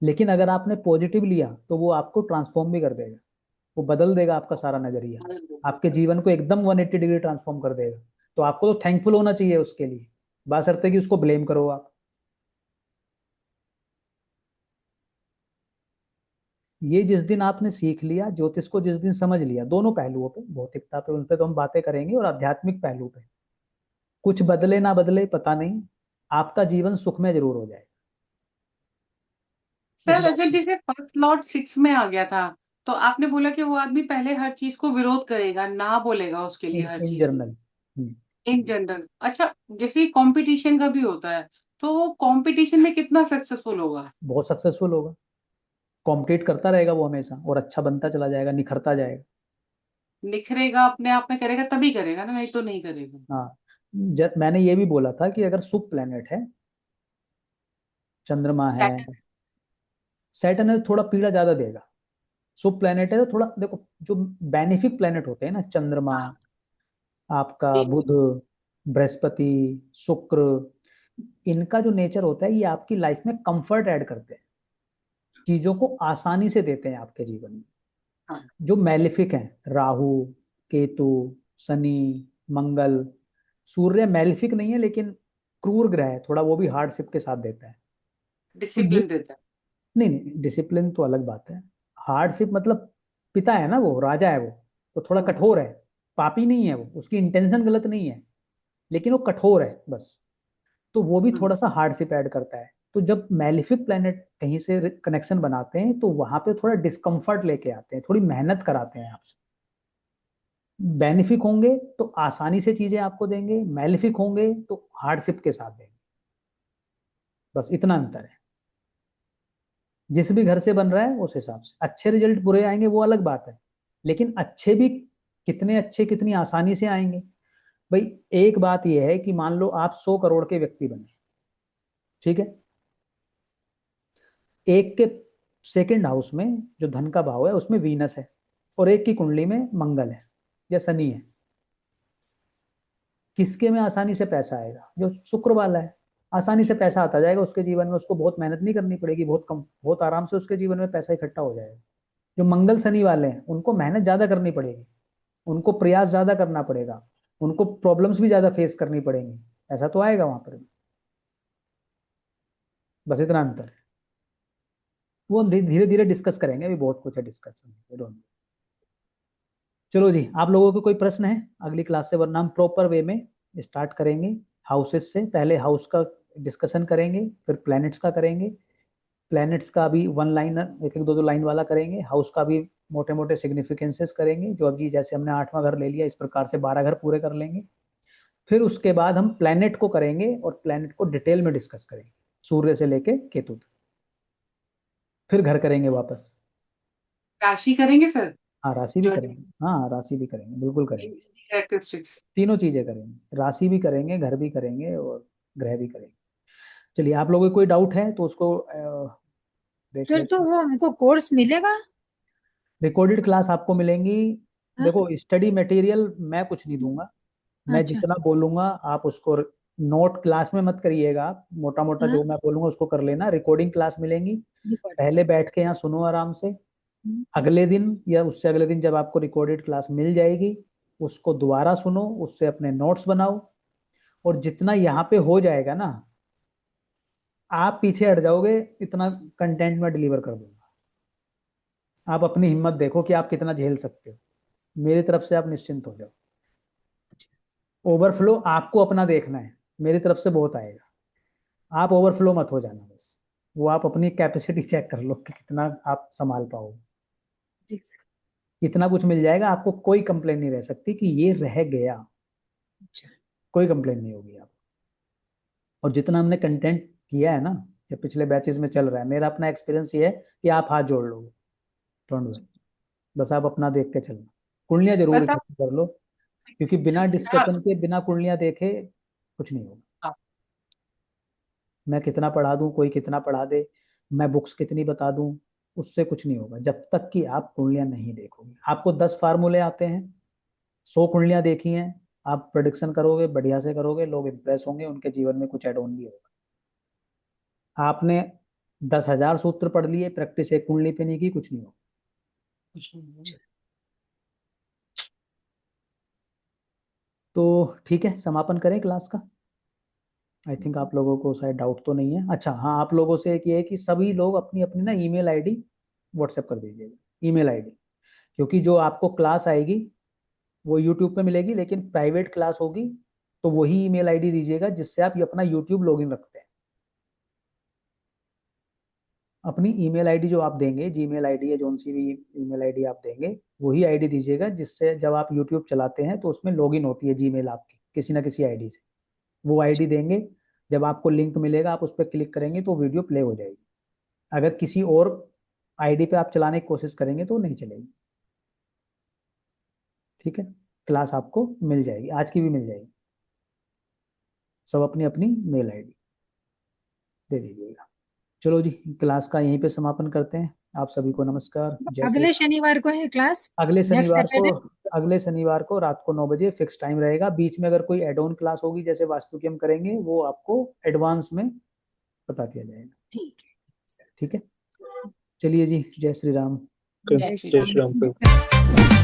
S1: लेकिन अगर आपने पॉजिटिव लिया तो वो आपको ट्रांसफॉर्म भी कर देगा, वो बदल देगा आपका सारा नजरिया, आपके जीवन को एकदम 180 डिग्री ट्रांसफॉर्म कर देगा। तो आपको तो थैंकफुल होना चाहिए उसके लिए, बशर्ते कि उसको ब्लेम करो आप। ये जिस दिन आपने सीख लिया, ज्योतिष को जिस दिन समझ लिया, दोनों पहलुओं पे, भौतिकता पे, उन पे तो हम बातें करेंगे, और आध्यात्मिक पहलू पे, कुछ बदले ना बदले पता नहीं, आपका जीवन सुखमय जरूर हो जाएगा। इस
S2: सर
S1: बात
S2: अगर जैसे फर्स्ट लॉर्ड 6 में आ गया था, तो आपने बोला कि वो आदमी पहले हर चीज को विरोध करेगा, ना बोलेगा उसके लिए हर
S1: इन
S2: चीज में,
S1: जर्नल।
S2: In general. अच्छा, जैसे कंपटीशन का भी होता है, तो वो कंपटीशन में कितना सक्सेसफुल होगा?
S1: बहुत सक्सेसफुल होगा, कॉम्पिट करता रहेगा वो हमेशा, और अच्छा बनता चला जाएगा, निखरता जाएगा।
S2: निखरेगा, अपने आप में करेगा तभी करेगा ना, नहीं तो नहीं करेगा।
S1: हाँ, मैंने ये भी बोला था कि अगर शुभ प्लेनेट है, चंद्रमा है,
S2: सैटर्न।
S1: सैटर्न है, तो थोड़ा पीड़ा ज्यादा देगा। शुभ प्लेनेट है तो थोड़ा देखो, जो बेनिफिक प्लेनेट होते हैं ना, चंद्रमा,
S2: हाँ,
S1: आपका
S2: ठीक।
S1: बुध, बृहस्पति, शुक्र, इनका जो नेचर होता है, ये आपकी लाइफ में कंफर्ट ऐड करते हैं, चीजों को आसानी से देते हैं आपके जीवन में।
S2: हाँ।
S1: जो मैलिफिक हैं, राहु, केतु, शनि, मंगल, सूर्य मैलिफिक नहीं है, लेकिन क्रूर ग्रह है थोड़ा, वो भी हार्डशिप के साथ देता है। तो ये,
S2: डिसिप्लिन देता है।
S1: नहीं नहीं, डिसिप्लिन तो अलग बात है, हार्डशिप मतलब पिता है ना, वो राजा है वो, तो थोड़ा
S2: हम्म,
S1: कठोर है, पापी नहीं है वो, उसकी इंटेंशन गलत नहीं है, लेकिन वो कठोर है बस, तो वो भी
S2: हम्म,
S1: थोड़ा सा हार्डशिप ऐड करता है। तो जब मैलिफिक प्लेनेट कहीं से कनेक्शन बनाते हैं, तो वहां पे थोड़ा डिस्कम्फर्ट लेके आते हैं, थोड़ी मेहनत कराते हैं आपसे। बेनिफिक होंगे तो आसानी से चीजें आपको देंगे, मैलिफिक होंगे तो हार्डशिप के साथ देंगे, बस इतना अंतर है। जिस भी घर से बन रहा है उस हिसाब से अच्छे रिजल्ट बुरे आएंगे, वो अलग बात है, लेकिन अच्छे भी कितने अच्छे, कितनी आसानी से आएंगे। भाई, एक बात यह है कि मान लो आप 100 करोड़ के व्यक्ति बने, ठीक है, एक के सेकंड हाउस में जो धन का भाव है उसमें वीनस है, और एक की कुंडली में मंगल है या शनि है, किसके में आसानी से पैसा आएगा? जो शुक्र वाला है, आसानी से पैसा आता जाएगा उसके जीवन में, उसको बहुत मेहनत नहीं करनी पड़ेगी, बहुत कम, बहुत आराम से उसके जीवन में पैसा इकट्ठा हो जाएगा। जो मंगल शनि वाले हैं उनको मेहनत ज्यादा करनी पड़ेगी, उनको प्रयास ज्यादा करना पड़ेगा, उनको प्रॉब्लम्स भी ज्यादा फेस करनी पड़ेंगी, ऐसा तो आएगा वहां पर भी, बस इतना अंतर है। वो हम धीरे धीरे डिस्कस करेंगे, अभी बहुत कुछ है डिस्कस, डोंट। चलो जी, आप लोगों को कोई प्रश्न है अगली क्लास से, वरना हम प्रॉपर वे में स्टार्ट करेंगे। हाउसेस से पहले हाउस का डिस्कशन करेंगे, फिर प्लैनेट्स का करेंगे, प्लैनेट्स का भी वन लाइन, एक एक दो दो लाइन वाला करेंगे, हाउस का भी मोटे मोटे सिग्निफिकेंसेस करेंगे, जो अभी जैसे हमने 8वां घर ले लिया, इस प्रकार से 12 घर पूरे कर लेंगे। फिर उसके बाद हम प्लैनेट को करेंगे, और प्लैनेट को डिटेल में डिस्कस करेंगे, सूर्य से लेके केतु तक, फिर घर करेंगे वापस।
S2: राशि करेंगे सर?
S1: हाँ राशि भी करेंगे, हाँ राशि भी करेंगे, बिल्कुल करेंगे,
S2: कैरेक्टरिस्टिक्स।
S1: तीनों चीजें करेंगे, राशि भी करेंगे, घर भी करेंगे और ग्रह भी करेंगे। चलिए आप लोगों को कोई डाउट है तो उसको देख
S3: सर
S1: लेते
S3: तो
S1: हैं।
S3: वो हमको कोर्स मिलेगा?
S1: रिकॉर्डेड क्लास आपको मिलेंगी।
S3: हाँ?
S1: देखो स्टडी मटेरियल मैं कुछ नहीं दूंगा, मैं
S3: अच्छा।
S1: जितना बोलूंगा आप उसको नोट क्लास में मत करिएगा, आप मोटा मोटा
S3: हाँ,
S1: जो मैं बोलूंगा उसको कर लेना। रिकॉर्डिंग क्लास मिलेंगी,
S3: रिकॉर्ड।
S1: पहले बैठ के यहाँ सुनो आराम से,
S3: हम्म,
S1: अगले दिन या उससे अगले दिन जब आपको रिकॉर्डेड क्लास मिल जाएगी उसको दोबारा सुनो, उससे अपने नोट्स बनाओ, और जितना यहाँ पे हो जाएगा ना आप पीछे हट जाओगे, इतना कंटेंट मैं डिलीवर कर दूंगा। आप अपनी हिम्मत देखो कि आप कितना झेल सकते हो, मेरी तरफ से आप निश्चिंत हो जाओ। ओवरफ्लो आपको अपना देखना है, मेरी तरफ से बहुत आएगा, आप ओवरफ्लो मत हो जाना बस। वो आप अपनी कैपेसिटी चेक कर लो कि कितना आप संभाल पाओगे।
S3: ठीक सर।
S1: इतना कुछ मिल जाएगा, आपको कोई कंप्लेन नहीं रह सकती कि ये रह गया,
S3: अच्छा।
S1: कोई कंप्लेन नहीं होगी आप। और जितना हमने कंटेंट किया है ना, ये पिछले बैचेस में चल रहा है, मेरा अपना एक्सपीरियंस ये है कि आप हाथ जोड़ लोगे, डोंट वरी, बस आप अपना देख के चलना। कुंडलियां जरूर
S2: बस आप
S1: इकट्ठी कर लो, क्योंकि बिना डिस्कशन के बिना कुंडलियां देखे कुछ नहीं होगा।
S2: हाँ।
S1: मैं कितना पढ़ा दूं, कोई कितना पढ़ा दे, मैं बुक्स कितनी बता दूं, उससे कुछ नहीं होगा जब तक कि आप कुंडलियां नहीं देखोगे। आपको 10 फार्मूले आते हैं, 100 कुंडलियां देखी हैं, आप प्रोडिक्शन करोगे, बढ़िया से करोगे, लोग इंप्रेस होंगे, उनके जीवन में कुछ एड ऑन भी होगा। आपने 10,000 सूत्र पढ़ लिए, प्रैक्टिस एक कुंडली पे नहीं की, कुछ नहीं होगा। तो ठीक है, समापन करें क्लास का। आई थिंक आप लोगों को शायद डाउट तो नहीं है। अच्छा हाँ, आप लोगों से एक ये है कि सभी लोग अपनी अपनी ना ईमेल आईडी व्हाट्सएप कर दीजिएगा, ईमेल आईडी, क्योंकि जो आपको क्लास आएगी वो यूट्यूब पे मिलेगी, लेकिन प्राइवेट क्लास होगी, तो वही ईमेल आईडी दीजिएगा जिससे आप ये अपना यूट्यूब लॉगिन रखते हैं। अपनी ईमेल आईडी जो आप देंगे, जीमेल आईडी या जोन सी भी ईमेल आईडी आप देंगे, वही आईडी दीजिएगा जिससे जब आप यूट्यूब चलाते हैं तो उसमें लॉगिन होती है जीमेल आपकी किसी ना किसी आईडी से, वो आईडी देंगे। जब आपको लिंक मिलेगा आप उस पर क्लिक करेंगे तो वीडियो प्ले हो जाएगी। अगर किसी और आईडी पे आप चलाने की कोशिश करेंगे तो नहीं चलेगी। ठीक है, क्लास आपको मिल जाएगी, आज की भी मिल जाएगी। सब अपनी अपनी मेल आईडी दे दीजिएगा। चलो जी, क्लास का यहीं पे समापन करते हैं। आप सभी को नमस्कार, जय श्री
S3: अगले
S1: राम।
S3: शनिवार को है क्लास?
S1: अगले
S3: नेक्स्ट
S1: शनिवार को,
S3: सैटरडे?
S1: अगले शनिवार को रात को 9 बजे फिक्स टाइम रहेगा। बीच में अगर कोई एड ऑन क्लास होगी जैसे वास्तु की हम करेंगे, वो आपको एडवांस में बता दिया जाएगा।
S3: ठीक है सर।
S1: ठीक है, चलिए जी, जय श्री राम।
S2: जय श्री
S5: जय श्री राम सर।
S3: सर।